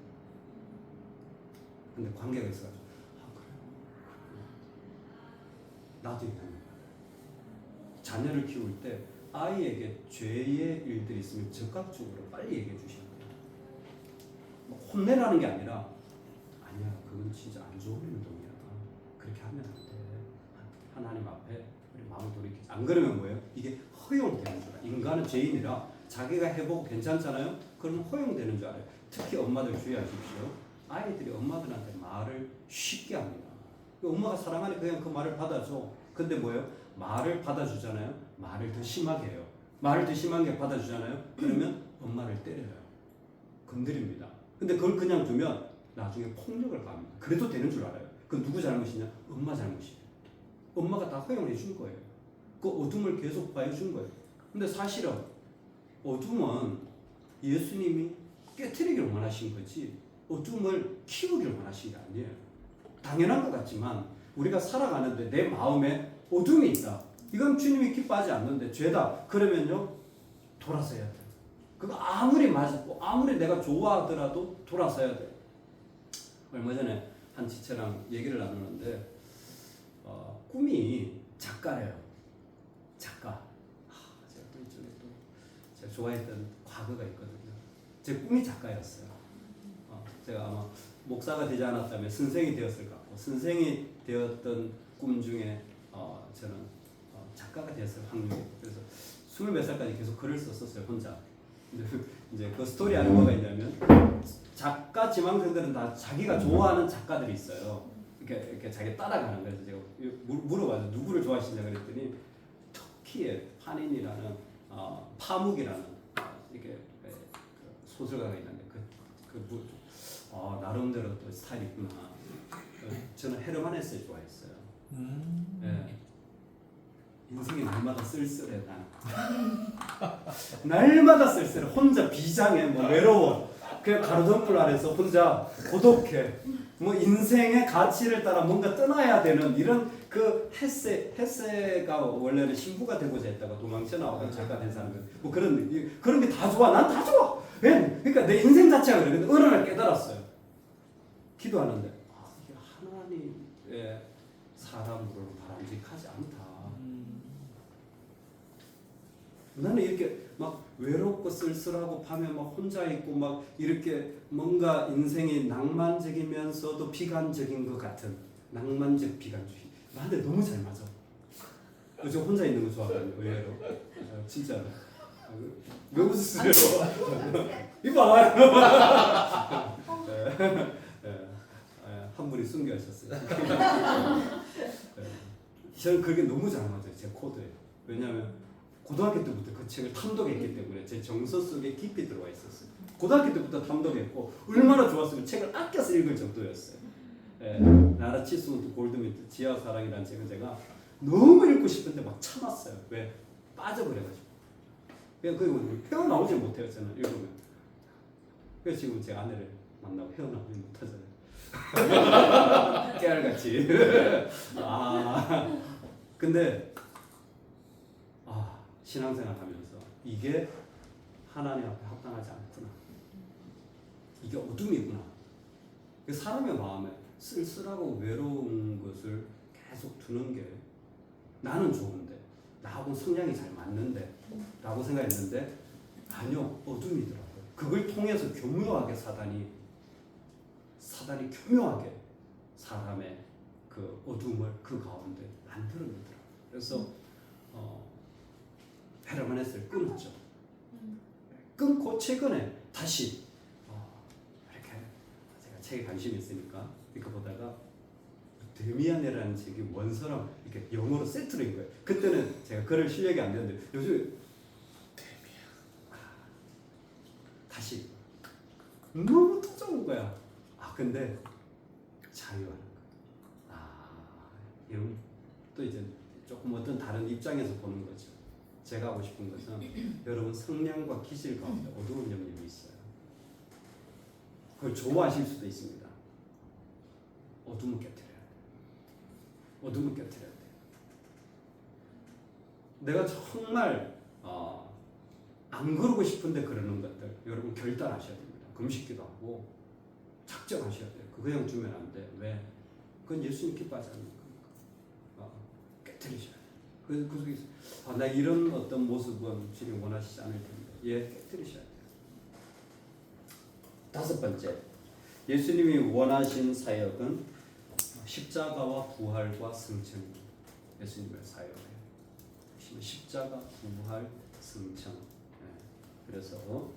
A: 근데 관계가 있어가지고 그래요? 나도 있는 자녀를 키울 때 아이에게 죄의 일들이 있으면 적극적으로 빨리 얘기해 주셔야 돼요. 뭐 혼내라는 게 아니라 아니야 그건 진짜 안 좋은 행동이야. 그렇게 하면 안 돼. 하나님 앞에 우리 마음을 돌이키지. 안 그러면 뭐예요? 이게 허용되는 줄 알아요. 인간은 죄인이라 자기가 해보고 괜찮잖아요? 그러면 허용되는 줄 알아요. 특히 엄마들 주의하십시오. 아이들이 엄마들한테 말을 쉽게 합니다. 엄마가 사랑하니까 그냥 그 말을 받아줘. 근데 뭐예요? 말을 받아주잖아요. 말을 더 심하게 해요. 말을 더 심하게 받아주잖아요. 그러면 엄마를 때려요. 건드립니다. 근데 그걸 그냥 두면 나중에 폭력을 가합니다. 그래도 되는 줄 알아요. 그 누구 잘못이냐? 엄마 잘못이에요. 엄마가 다 허용해 준 거예요. 그 어둠을 계속 봐준 거예요. 근데 사실은 어둠은 예수님이 깨트리기를 원하신 거지 어둠을 키우기를 원하신 게 아니에요. 당연한 것 같지만 우리가 살아가는데 내 마음에 어둠이 있다. 이건 주님이 기뻐하지 않는데 죄다. 그러면요 돌아서야 돼. 그거 아무리 맞고 아무리 내가 좋아하더라도 돌아서야 돼. 얼마 전에 한 지체랑 얘기를 나누는데 꿈이 작가래요. 작가. 제가 또 이쪽에 또 제가 좋아했던 과거가 있거든요. 제 꿈이 작가였어요. 제가 아마 목사가 되지 않았다면 선생이 되었을 것 같고 선생이 되었던 꿈 중에 저는 작가가 되었을 확률이. 그래서 20몇 살까지 계속 글을 썼었어요 혼자. 근데 이제 그 스토리 안에 뭐가 있냐면 작가 지망생들은 다 자기가 좋아하는 작가들이 있어요. 이렇게 자기 따라가는 거예요. 제가 물어봐서 누구를 좋아하시냐 그랬더니 터키의 판인이라는 파묵이라는 이렇게 소설가가 있는데 나름대로 또 스타일이 있구나. 저는 헤르만 헤세 좋아했어요. 네. 인생이 날마다 쓸쓸해 나는. 날마다 쓸쓸해. 혼자 비장해. 뭐 외로워. 그냥 가로등불 아래서 혼자 고독해. 뭐 인생의 가치를 따라 뭔가 떠나야 되는 이런 그 헤세가 원래는 신부가 되고자 했다가 도망쳐 나와서 작가 된 사람들. 뭐 그런 게 다 좋아. 난 다 좋아. 그러니까 내 인생 자체가 그래. 근데 어느 날 깨달았어요. 기도하는데 이게 하나님의 사람으로 바람직하지 않다. 나는 이렇게 막 외롭고 쓸쓸하고 밤에 막 혼자 있고 막 이렇게 뭔가 인생이 낭만적이면서도 비관적인 것 같은 낭만적 비관주의. 나한테 너무 잘 맞아. 저 혼자 있는 거 좋아하거든요. 의외로. 진짜로. 왜 웃으세요? 이봐. 한 분이 숨겨하셨어요. 저는 그게 너무 잘 맞아요. 제 코드에. 왜냐하면 고등학교 때부터 그 책을 탐독했기 때문에 제 정서 속에 깊이 들어와 있었어요. 고등학교 때부터 탐독했고 얼마나 좋았으면 책을 아껴서 읽을 정도였어요. 나라치스몬트 골드미트 지하 사랑이라는 책은 제가 너무 읽고 싶은데 막 참았어요. 왜? 빠져버려가지고. 그냥 헤어나오지 못해요. 저는 읽으면. 그래서 지금 제 아내를 만나고 헤어나오지 못하잖아요. 깨알같이. 근데 신앙생활 하면서 이게 하나님 앞에 합당하지 않구나. 이게 어둠이구나. 사람의 마음에 쓸쓸하고 외로운 것을 계속 두는 게 나는 좋은데 나하고 성향이 잘 맞는데 라고 생각했는데 아니요 어둠이더라고요. 그걸 통해서 교묘하게 사단이 교묘하게 사람의 그 어둠을 그 가운데 만들어내더라고요. 그래서 헤르만 헤세를 끊었죠. 끊고 최근에 다시 이렇게 제가 책에 관심이 있으니까 이거 보다가 데미안이라는 책이 원서랑 이렇게 영어로 세트로 인 거예요. 그때는 제가 글을 실력이 안 되는데 요즘 데미안 다시 너무 터져온 거야. 근데 자유하는 거야. 이런 또 이제 조금 어떤 다른 입장에서 보는 거죠. 제가 하고 싶은 것은 여러분 성령과 기질 가운데 어두운 영역이 있어요. 그걸 좋아하실 수도 있습니다. 어둠을 깨뜨려야 돼요. 어둠을 깨뜨려야 돼요. 내가 정말 안 그러고 싶은데 그러는 것들 여러분 결단하셔야 됩니다. 금식기도 하고 작정하셔야 돼요. 그냥 주면 안 돼. 왜? 그건 예수님 기뻐하지 않는 거니까. 깨뜨리셔야 돼요. 그 속에서 나 이런 어떤 모습은 주님 원하시지 않을 텐데 깨뜨리셔야 돼요. 다섯 번째, 예수님이 원하신 사역은 십자가와 부활과 승천입니다. 예수님의 사역이에요. 십자가, 부활, 승천. 그래서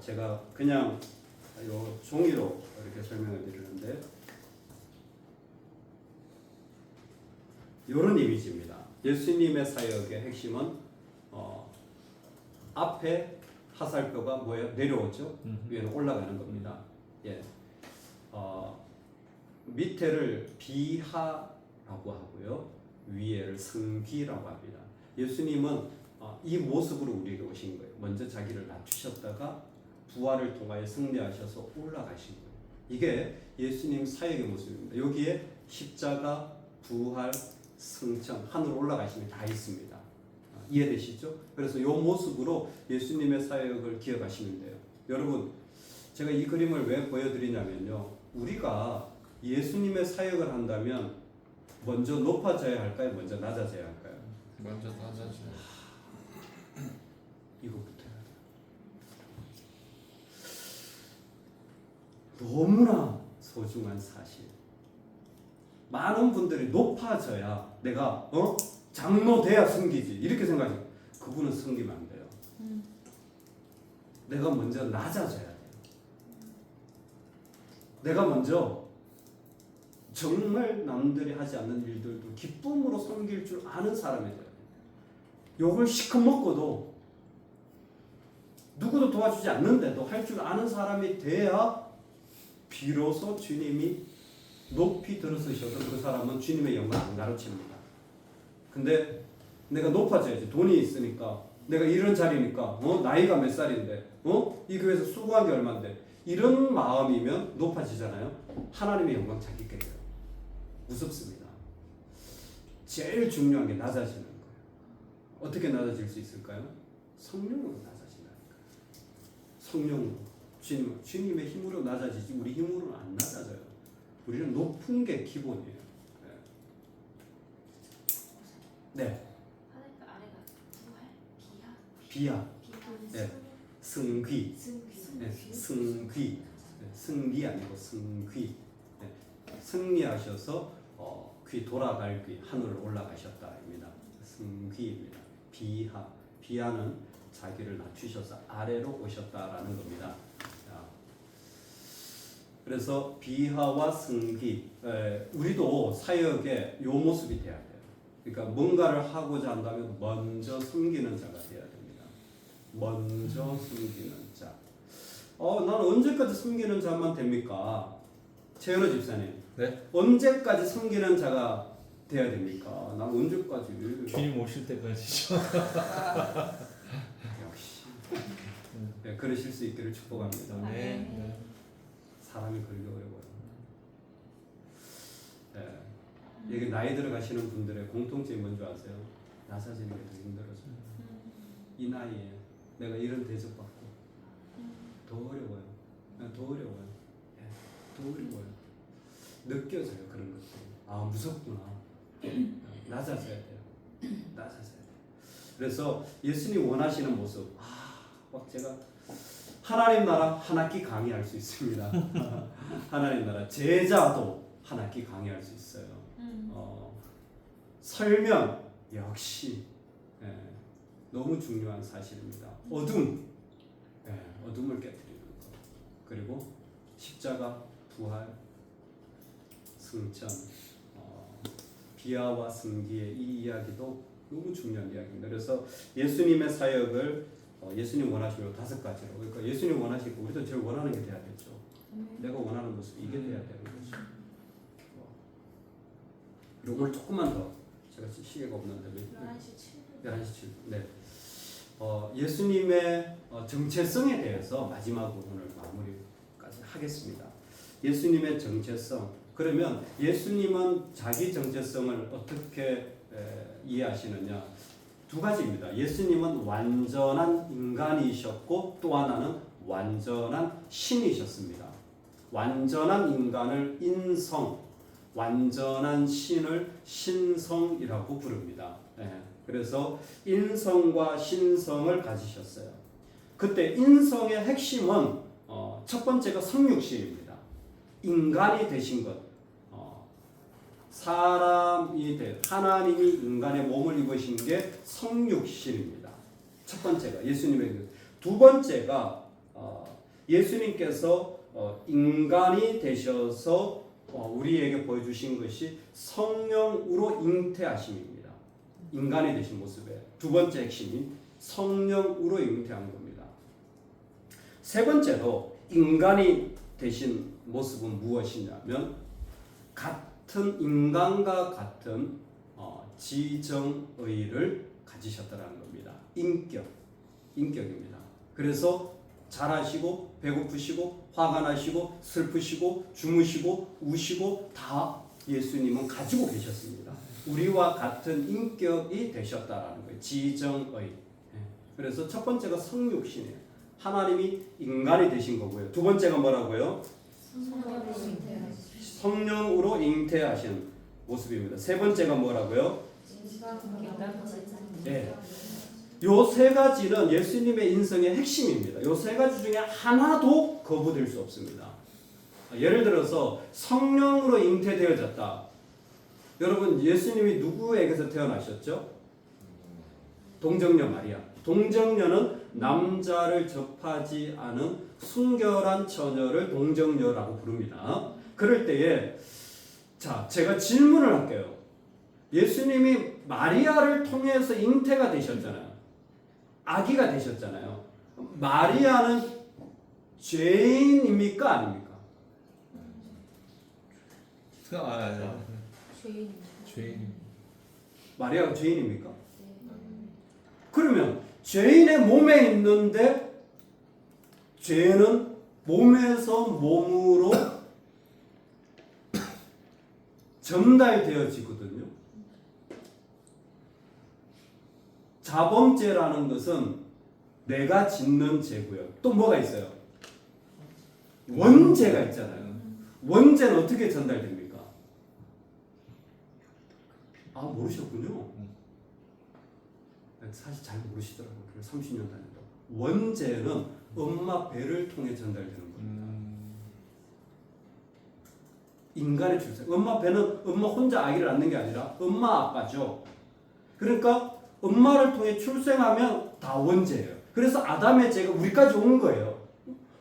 A: 제가 그냥 요 종이로 이렇게 설명을 드리는데 이런 이미지입니다. 예수님의 사역의 핵심은 앞에 화살표가 뭐예요? 내려오죠. 위에는 올라가는 겁니다. 예. 밑에를 비하라고 하고요. 위에를 승기라고 합니다. 예수님은 이 모습으로 우리에게 오신 거예요. 먼저 자기를 낮추셨다가 부활을 통하여 승리하셔서 올라가신 거예요. 이게 예수님 사역의 모습입니다. 여기에 십자가, 부활, 승천, 하늘로 올라가심이 다 있습니다. 이해되시죠? 그래서 이 모습으로 예수님의 사역을 기억하시면 돼요. 여러분, 제가 이 그림을 왜 보여드리냐면요. 우리가 예수님의 사역을 한다면 먼저 높아져야 할까요? 먼저 낮아져야 할까요?
B: 먼저 낮아져.
A: 이거부터 해야 돼요. 너무나 소중한 사실. 많은 분들이 높아져야 내가 장로 돼야 승기지 이렇게 생각해요. 그분은 승기면 안 돼요. 내가 먼저 낮아져야 돼요. 내가 먼저 정말 남들이 하지 않는 일들도 기쁨으로 섬길 줄 아는 사람이 돼요. 욕을 시컷 먹고도 누구도 도와주지 않는데도 할 줄 아는 사람이 돼야 비로소 주님이 높이 들어서셔도 그 사람은 주님의 영광 안 가르칩니다. 근데 내가 높아져야지. 돈이 있으니까, 내가 이런 자리니까, 나이가 몇 살인데, 이 교회에서 수고한 게 얼만데, 이런 마음이면 높아지잖아요. 하나님의 영광 자기께 돼요. 무섭습니다. 제일 중요한 게 낮아지는 거예요. 어떻게 낮아질 수 있을까요? 성령으로 낮아진다니까요. 성령으로. 주님의 힘으로 낮아지지 우리 힘으로는 안 낮아져요. 우리는 높은 게 기본이에요. 네.
C: 하늘가 아래가 부활,
A: 비하,
C: 비하,
A: 네. 승귀, 네. 승귀, 네. 승리 아니고 승귀. 네. 승리하셔서 귀 돌아갈 귀 하늘을 올라가셨다입니다. 승귀입니다. 비하, 비하는 자기를 낮추셔서 아래로 오셨다라는 겁니다. 그래서 비하와 승기, 우리도 사역에 요 모습이 돼야 돼요. 그러니까 뭔가를 하고자 한다면 먼저 섬기는 자가 돼야 됩니다. 먼저 섬기는 자. 나는 언제까지 섬기는 자만 됩니까? 최현우 집사님.
B: 네?
A: 언제까지 섬기는 자가 돼야 됩니까? 난 언제까지?
D: 주님 오실 때까지죠.
A: 역시. 네, 그러실 수 있기를 축복합니다.
D: 네.
A: 사람이 그렇게 어려워요. 네. 여기 나이 들어가시는 분들의 공통점이 뭔지 아세요? 낮아지는 게 더 힘들어져요. 이 나이에 내가 이런 대접받고 더 어려워요. 더 어려워요. 네. 더 어려워요. 느껴져요. 그런 것들이. 무섭구나. 낮아져야 돼요. 낮아져야 돼요. 그래서 예수님 원하시는 모습. 막 제가 하나님 나라 한 학기 강의할 수 있습니다. 하나님 나라 제자도 한 학기 강의할 수 있어요. 설명 역시 너무 중요한 사실입니다. 어둠, 어둠을 깨뜨리는 것. 그리고 십자가, 부활, 승천, 비하와 승기의 이 이야기도 너무 중요한 이야기입니다. 그래서 예수님의 사역을 예수님 원하시는 다섯 가지로. 그러니까 예수님 원하시고 우리도 제일 원하는 게 돼야겠죠. 내가 원하는 모습 이게 돼야 되는 거죠. 그리고 오늘 조금만 더 제가 시계가 없는데
C: 11시 7분.
A: 11시 7분. 네. 예수님의 정체성에 대해서 마지막으로 오늘 마무리까지 하겠습니다. 예수님의 정체성 그러면 예수님은 자기 정체성을 어떻게 이해하시느냐? 두 가지입니다. 예수님은 완전한 인간이셨고 또 하나는 완전한 신이셨습니다. 완전한 인간을 인성, 완전한 신을 신성이라고 부릅니다. 그래서 인성과 신성을 가지셨어요. 그때 인성의 핵심은 첫 번째가 성육신입니다. 인간이 되신 것. 사람이 하나님이 인간의 몸을 입으신 게 성육신입니다. 첫 번째가 예수님의 두 번째가 예수님께서 인간이 되셔서 우리에게 보여주신 것이 성령으로 잉태하심입니다. 인간이 되신 모습에 두 번째 핵심이 성령으로 잉태한 겁니다. 세 번째로 인간이 되신 모습은 무엇이냐면 같은 인간과 같은 지정의를 가지셨다는 겁니다. 인격입니다. 그래서 잘하시고 배고프시고 화가 나시고 슬프시고 주무시고 우시고 다 예수님은 가지고 계셨습니다. 우리와 같은 인격이 되셨다라는 거예요. 지정의. 그래서 첫 번째가 성육신이에요. 하나님이 인간이 되신 거고요. 두 번째가 뭐라고요? 성령으로 잉태하신 모습입니다. 세 번째가 뭐라고요? 네. 요 세 가지는 예수님의 인성의 핵심입니다. 요 세 가지 중에 하나도 거부될 수 없습니다. 예를 들어서 성령으로 잉태되어졌다. 여러분 예수님이 누구에게서 태어나셨죠? 동정녀 마리아. 동정녀는 남자를 접하지 않은 순결한 처녀를 동정녀라고 부릅니다. 그럴 때에 자 제가 질문을 할게요. 예수님이 마리아를 통해서 잉태가 되셨잖아요. 아기가 되셨잖아요. 마리아는 죄인입니까 아닙니까?
D: 죄인.
A: 마리아가 죄인입니까? 그러면 죄인의 몸에 있는데 죄는 몸에서 몸으로 전달되어지거든요. 자범죄라는 것은 내가 짓는 죄고요. 또 뭐가 있어요? 원죄가 있잖아요. 원죄는 어떻게 전달됩니까? 아 모르셨군요. 사실 잘 모르시더라고요. 30년 다녔다고. 원죄는 엄마 배를 통해 전달되는 겁니다. 인간의 출생. 엄마 배는 엄마 혼자 아기를 낳는 게 아니라 엄마 아빠죠. 그러니까 엄마를 통해 출생하면 다 원죄예요. 그래서 아담의 죄가 우리까지 온 거예요.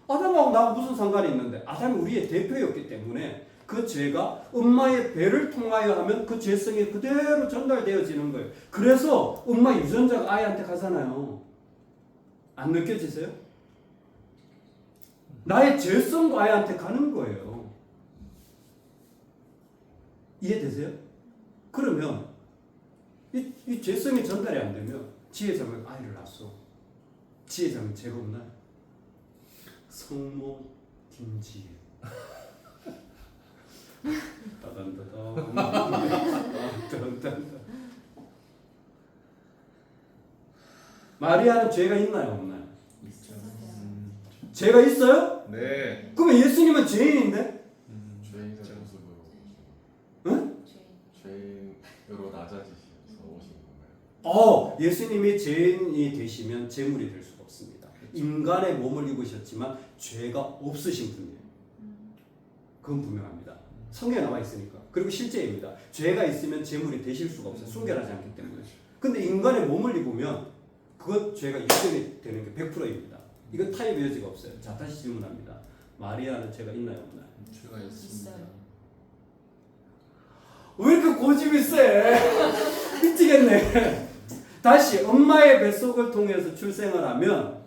A: 아담하고 나하고 무슨 상관이 있는데 아담이 우리의 대표였기 때문에 그 죄가 엄마의 배를 통하여 하면 그 죄성이 그대로 전달되어지는 거예요. 그래서 엄마 유전자가 아이한테 가잖아요. 안 느껴지세요? 나의 죄성도 아이한테 가는 거예요. 이해되세요? 그러면 이 죄성이 전달이 안 되면 지혜자면 아이를 낳았어. 지혜자면 죄가 없나요? 성모 김지혜. 마리아는 죄가 있나요 없나요? 죄가 있어요?
B: 네.
A: 그러면 예수님은 죄인인데?
B: 죄인의 모습으로
A: 응?
B: 죄인으로 낮아지셔서 오신 건가요?
A: 예수님이 죄인이 되시면 제물이 될 수가 없습니다. 인간의 몸을 입으셨지만 죄가 없으신 분이에요. 그건 분명합니다. 성경에 나와 있으니까. 그리고 실제입니다. 죄가 있으면 제물이 되실 수가 없어요. 순결하지 않기 때문에. 근데 인간의 몸을 입으면 그것 죄가 입증이 되는 게 100%입니다. 이건 타협의 여지가 없어요. 자, 다시 질문합니다. 마리아는 죄가 있나요, 없나요?
B: 죄가 있습니다.
A: 왜 이렇게 고집이 세? 미치겠네. 다시 엄마의 뱃속을 통해서 출생을 하면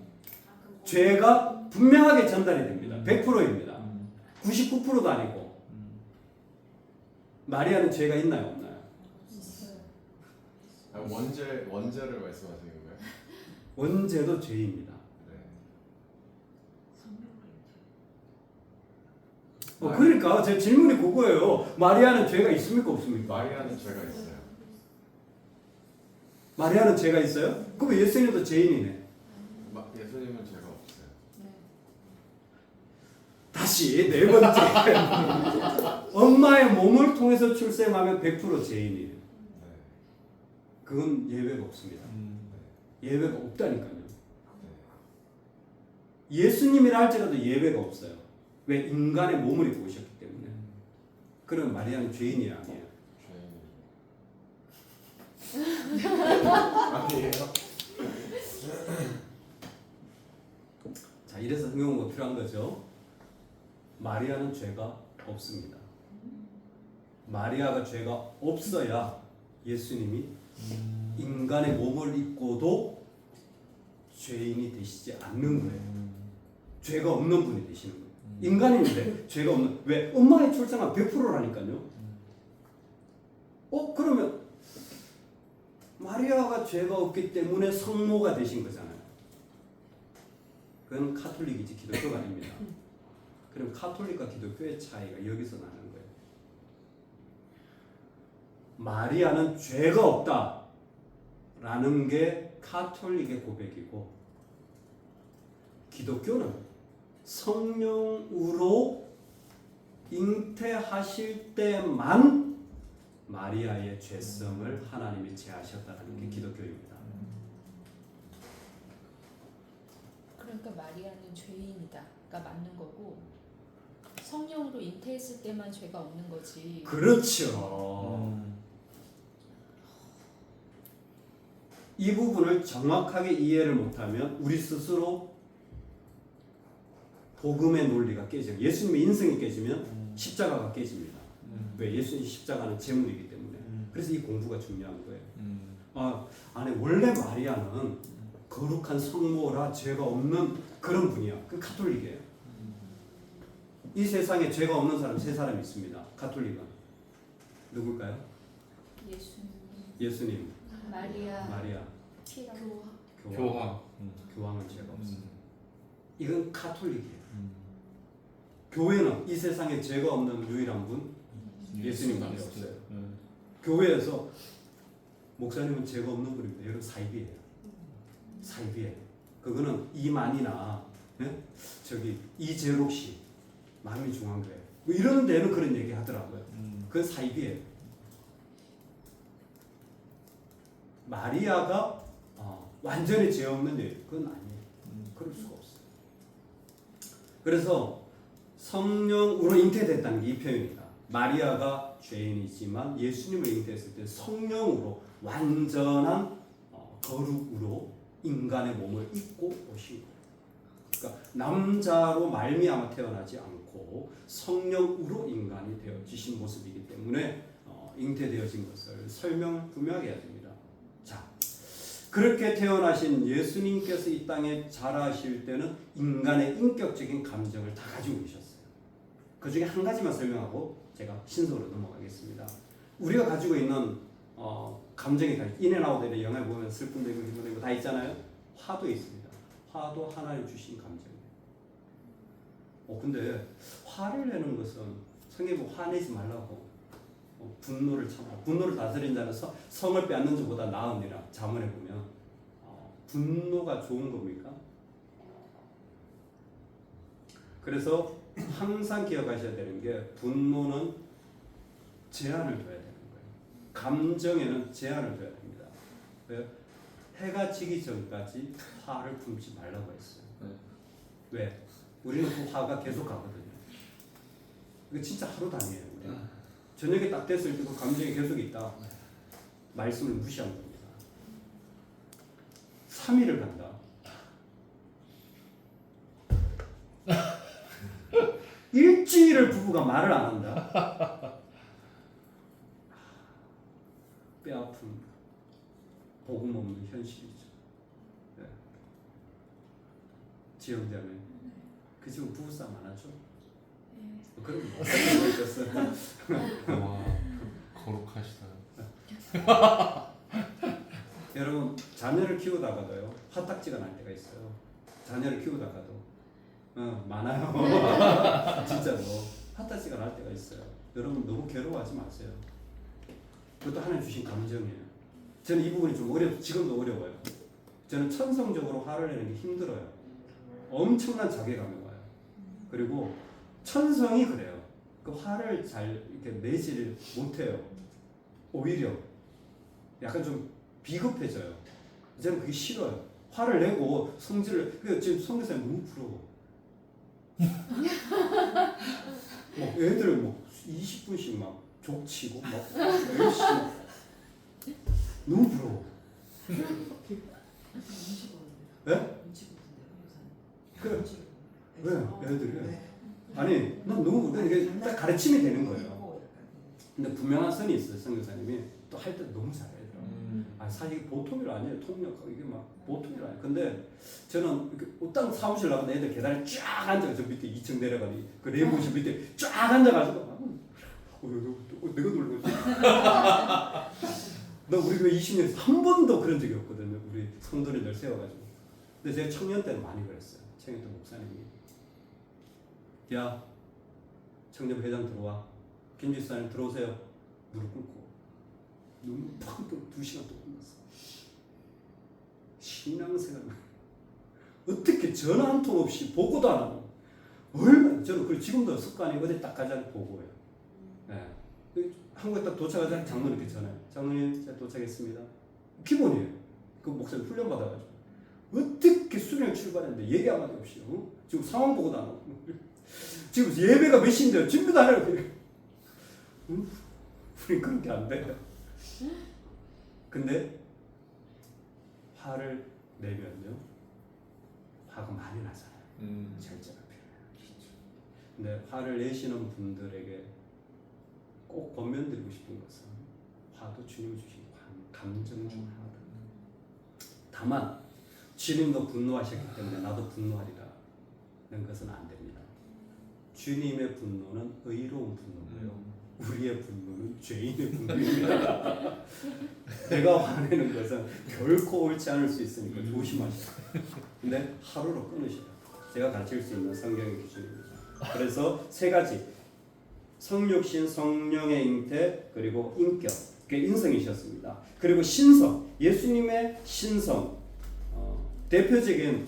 A: 죄가 분명하게 전달이 됩니다. 100%입니다. 99%도 아니고. 마리아는 죄가 있나요, 없나요?
B: 원죄를 말씀하시는 거예요?
A: 원죄도 죄입니다.
B: 네.
A: 그러니까 제 질문이 그거예요. 마리아는 죄가 있습니까 없습니까?
B: 마리아는 죄가 있어요.
A: 마리아는 죄가 있어요? 그럼 예수님도 죄인이네.
B: 예수님은 죄가 없어요.
A: 다시 네 번째. 엄마의 몸을 통해서 출생하면 100% 죄인이에요.
B: 네.
A: 그건 예외가 없습니다. 예외가 없다니까요. 예수님이라 할지라도 예외가 없어요. 왜? 인간의 몸을 입고 오셨기 때문에. 그럼 마리아는 죄인이 아니에요.
B: 아니에요.
A: 자, 이래서 성경은 필요한 거죠. 마리아는 죄가 없습니다. 마리아가 죄가 없어야 예수님이 인간의 몸을 입고도 죄인이 되시지 않는 거예요. 죄가 없는 분이 되시는 거예요. 인간인데 죄가 없는. 왜? 엄마의 출생은 100%라니까요. 그러면 마리아가 죄가 없기 때문에 성모가 되신 거잖아요. 그건 카톨릭이지 기독교가 아닙니다. 그럼 카톨릭과 기독교의 차이가 여기서 나는 거예요. 마리아는 죄가 없다라는 게 카톨릭의 고백이고, 기독교는 성령으로 잉태하실 때만 마리아의 죄성을 하나님이 제하셨다는 게 기독교입니다.
E: 그러니까 마리아는 죄인이다가 맞는 거고, 성령으로 잉태했을 때만 죄가 없는 거지.
A: 그렇죠. 이 부분을 정확하게 이해를 못하면 우리 스스로 복음의 논리가 깨져요. 예수님의 인성이 깨지면 십자가가 깨집니다. 왜? 예수님 십자가는 제물이기 때문에. 그래서 이 공부가 중요한 거예요. 아니 원래 마리아는 거룩한 성모라 죄가 없는 그런 분이야. 그 카톨릭이에요. 이 세상에 죄가 없는 사람 세 사람이 있습니다. 카톨릭은 누굴까요? 예수님, 마리아, 교황은 죄가 없어요. 이건 카톨릭이에요. 교회는 이 세상에 죄가 없는 유일한 분 예수님밖에 없어요. 교회에서 목사님은 죄가 없는 분입니다. 여러분 사입이에요. 사입이에요. 그거는 이만이나 저기 이재록 씨 마음이 중요한 거예요. 뭐 이런 데는 그런 얘기 하더라고요. 그건 사입이에요. 마리아가 완전히 죄 없는 일 그건 아니에요. 그럴 수가 없어요. 그래서 성령으로 잉태됐다는 게 이 표현이다. 마리아가 죄인이지만 예수님을 잉태했을 때 성령으로 완전한 거룩으로 인간의 몸을 입고 오신 거예요. 그러니까 남자로 말미암아 태어나지 않고 성령으로 인간이 되어지신 모습이기 때문에 잉태되어진 것을 설명 분명하게 해야 됩니다. 자, 그렇게 태어나신 예수님께서 이 땅에 자라실 때는 인간의 인격적인 감정을 다 가지고 계셨어요. 그 중에 한 가지만 설명하고 제가 신속으로 넘어가겠습니다. 우리가 가지고 있는 감정이 다 인앤아웃에 영화에 보면 슬픔도 있고 기쁨도 있고 다 있잖아요. 화도 있습니다. 화도 하나님 주신 감정이에요. 근데 화를 내는 것은 성경에 화내지 말라고 분노를 참아 분노를 다스린 자는 성을 빼앗는 자보다 나으니라 잠언에 보면 분노가 좋은 겁니까? 그래서 항상 기억하셔야 되는 게 분노는 제한을 둬야 되는 거예요. 감정에는 제한을 둬야 됩니다. 왜요? 해가 지기 전까지 화를 품지 말라고 했어요. 왜? 우리는 그 화가 계속 가거든요. 이거 진짜 하루 단위예요. 저녁에 딱 됐을 때 그 감정이 계속 있다. 말씀을 무시한 겁니다. 3일을 간다. 일주일을 부부가 말을 안 한다. 뼈아픈 복음 없는 현실이죠. 네. 지영자매 그 집은 부부싸움 안 하죠? 그럼
B: 와, 거룩하시다.
A: 여러분 자녀를 키우다가도요 화딱지가 날 때가 있어요. 자녀를 키우다가도 많아요. 진짜로 판타지가 날 때가 있어요. 여러분 너무 괴로워하지 마세요. 그것도 하나님 주신 감정이에요. 저는 이 부분이 좀 지금도 어려워요. 저는 천성적으로 화를 내는 게 힘들어요. 엄청난 자괴감이 와요. 그리고 천성이 그래요. 그 화를 잘 이렇게 내지를 못해요. 오히려 약간 좀 비겁해져요. 저는 그게 싫어요. 화를 내고 성질을 지금 성교사님 너무 부러워. 뭐 애들 뭐 20분씩 막 족치고 막 열심히 너무 부러워. 네? 그 왜? 애들이 아니 난 너무 이게 딱 가르침이 되는 거예요. 근데 분명한 선이 있어요. 선교사님이 또 할 때 너무 잘해요. 아 사실 이게 보통 일 아니에요. 통역하고 이게 막 보통 일 아니에요. 근데 저는 이렇게 딱 사무실 나가면 애들 계단에 쫙 앉아 저 밑에 2층 내려가니 그 레이모실 밑에 쫙 앉아가지고 내가 놀라지. 나 우리 교회 20년에서 한 번도 그런 적이 없거든요. 우리 성도님들 세워가지고. 근데 제가 청년 때는 많이 그랬어요. 청년 때 목사님이 야 청년 회장 들어와. 김 집사님 들어오세요. 무릎 꿇고 눈 팍 뜨고 2시간 동안 끝났어. 신앙생활 어떻게 전화 한 통 없이 보고도 안 하고 얼마나 저는 그 지금도 습관이 어디 딱 가자니 보고요. 네. 한국에 딱 도착하자니 장로님께 전화해요. 장로님 제가 도착했습니다. 기본이에요. 그 목사님 훈련 받아가지고 어떻게 수련회 출발했는데 얘기 한마디 없이 지금 상황 보고도 안 하고 지금 예배가 몇 시인데요. 준비도 안 해요. 우리 그렇게 안 돼요. 근데 화를 내면요 화가 많이 나잖아요. 절제가 필요해요. 근데 화를 내시는 분들에게 꼭 권면드리고 싶은 것은 화도 주님이 주신 감정 중 하나다. 다만 주님도 분노하셨기 때문에 나도 분노하리라는 것은 안 됩니다. 주님의 분노는 의로운 분노고요. 우리의 분노는 죄인의 분노입니다. 내가 화내는 것은 결코 옳지 않을 수 있으니까 조심하시라. 근데 하루로 끊으시라. 제가 가르칠 수 있는 성경의 기준입니다. 그래서 세 가지 성육신, 성령의 잉태, 그리고 인격, 그게 인성이셨습니다. 그리고 신성, 예수님의 신성, 대표적인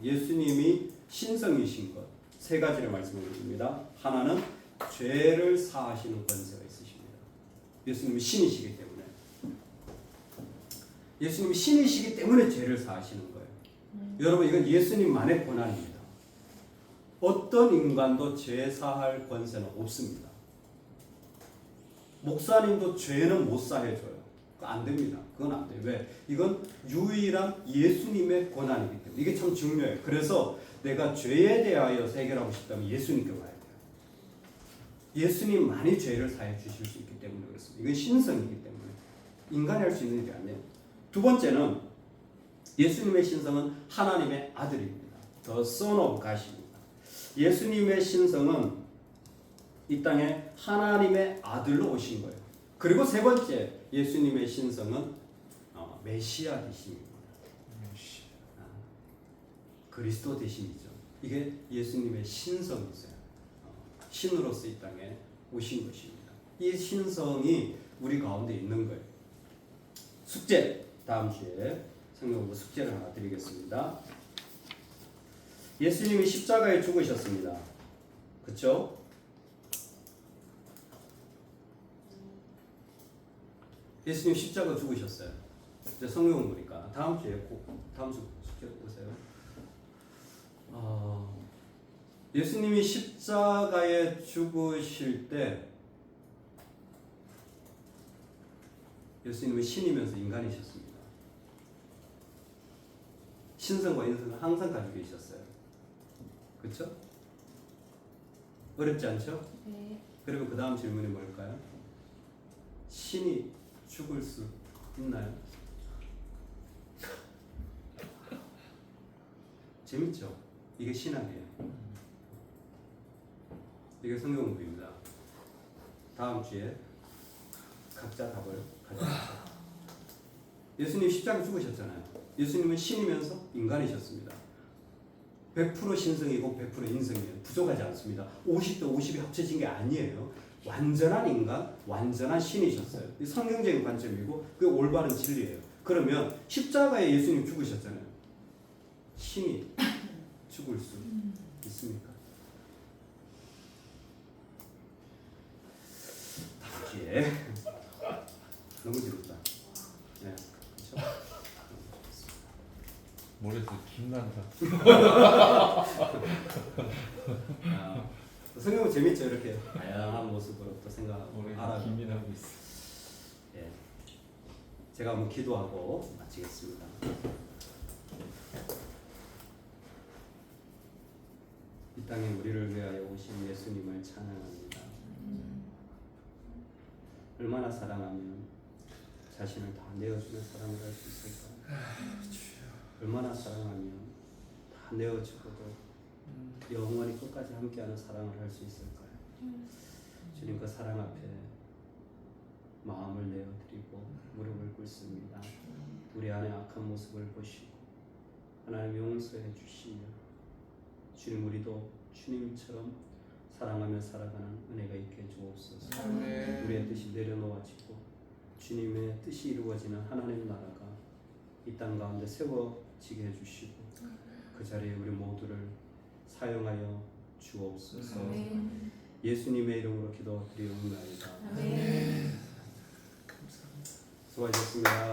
A: 예수님이 신성이신 것 세 가지를 말씀을 드립니다. 하나는 죄를 사하시는 권세가 있으십니다. 예수님이 신이시기 때문에 예수님이 신이시기 때문에 죄를 사하시는 거예요. 여러분 이건 예수님만의 권한입니다. 어떤 인간도 죄 사할 권세는 없습니다. 목사님도 죄는 못 사해줘요. 안 됩니다. 그건 안 돼요. 왜? 이건 유일한 예수님의 권한이기 때문에 이게 참 중요해요. 그래서 내가 죄에 대하여 해결하고 싶다면 예수님께 와야 돼요. 예수님만이 죄를 사해 주실 수 있기 때문에 그렇습니다. 이건 신성이기 때문에 인간이 할 수 있는 일이 아니에요. 두 번째는 예수님의 신성은 하나님의 아들입니다. The Son of God입니다. 예수님의 신성은 이 땅에 하나님의 아들로 오신 거예요. 그리고 세 번째 예수님의 신성은 메시아 되심입니다. 그리스도 되심이죠. 이게 예수님의 신성이세요. 신으로서 이 땅에 오신 것입니다. 이 신성이 우리 가운데 있는 거예요. 숙제 다음 주에 성경 공부 숙제를 하나 드리겠습니다. 예수님이 십자가에 죽으셨습니다. 그렇죠? 예수님 십자가 죽으셨어요. 이제 성경 공부니까 다음 주에 다음 주 숙제 보세요. 예수님이 십자가에 죽으실 때 예수님은 신이면서 인간이셨습니다. 신성과 인성을 항상 가지고 계셨어요. 그렇죠? 어렵지 않죠?
E: 네.
A: 그리고 그 다음 질문이 뭘까요? 신이 죽을 수 있나요? 재밌죠? 이게 신학이에요. 이게 성경 공부입니다. 다음 주에 각자 답을 가져오세요. 예수님 십자가 죽으셨잖아요. 예수님은 신이면서 인간이셨습니다. 100% 신성이고 100% 인성이에요. 부족하지 않습니다. 50대 50이 합쳐진 게 아니에요. 완전한 인간, 완전한 신이셨어요. 이 성경적인 관점이고 그게 올바른 진리예요. 그러면 십자가에 예수님 죽으셨잖아요. 신이 죽을 수 있습니까? 다음 기회에 너무 지겹다. 네, 그렇죠?
D: 머리에서 김 난다.
A: 아, 성경은 재밌죠. 이렇게 다양한 모습으로 또 생각하고
D: 머리에서
A: 알아가고.
D: 김이 나고 있어.
A: 예. 제가 한번 기도하고 마치겠습니다. 이 땅에 우리를 위하여 오신 예수님을 찬양합니다. 얼마나 사랑하면 자신을 다 내어주는 사랑을 할 수 있을까요? 얼마나 사랑하면 다 내어주고도 영원히 끝까지 함께하는 사랑을 할 수 있을까요? 주님 그 사랑 앞에 마음을 내어드리고 무릎을 꿇습니다. 우리 안에 악한 모습을 보시고 하나님 용서해 주시며 주님 우리도 주님처럼 사랑하며 살아가는 은혜가 있게 주옵소서. 우리의 뜻이 내려놓아지고 주님의 뜻이 이루어지는 하나님 나라가 이 땅 가운데 세워지게 해주시고 그 자리에 우리 모두를 사용하여 주옵소서. 예수님의 이름으로 기도드리옵나이다. 수고하셨습니다.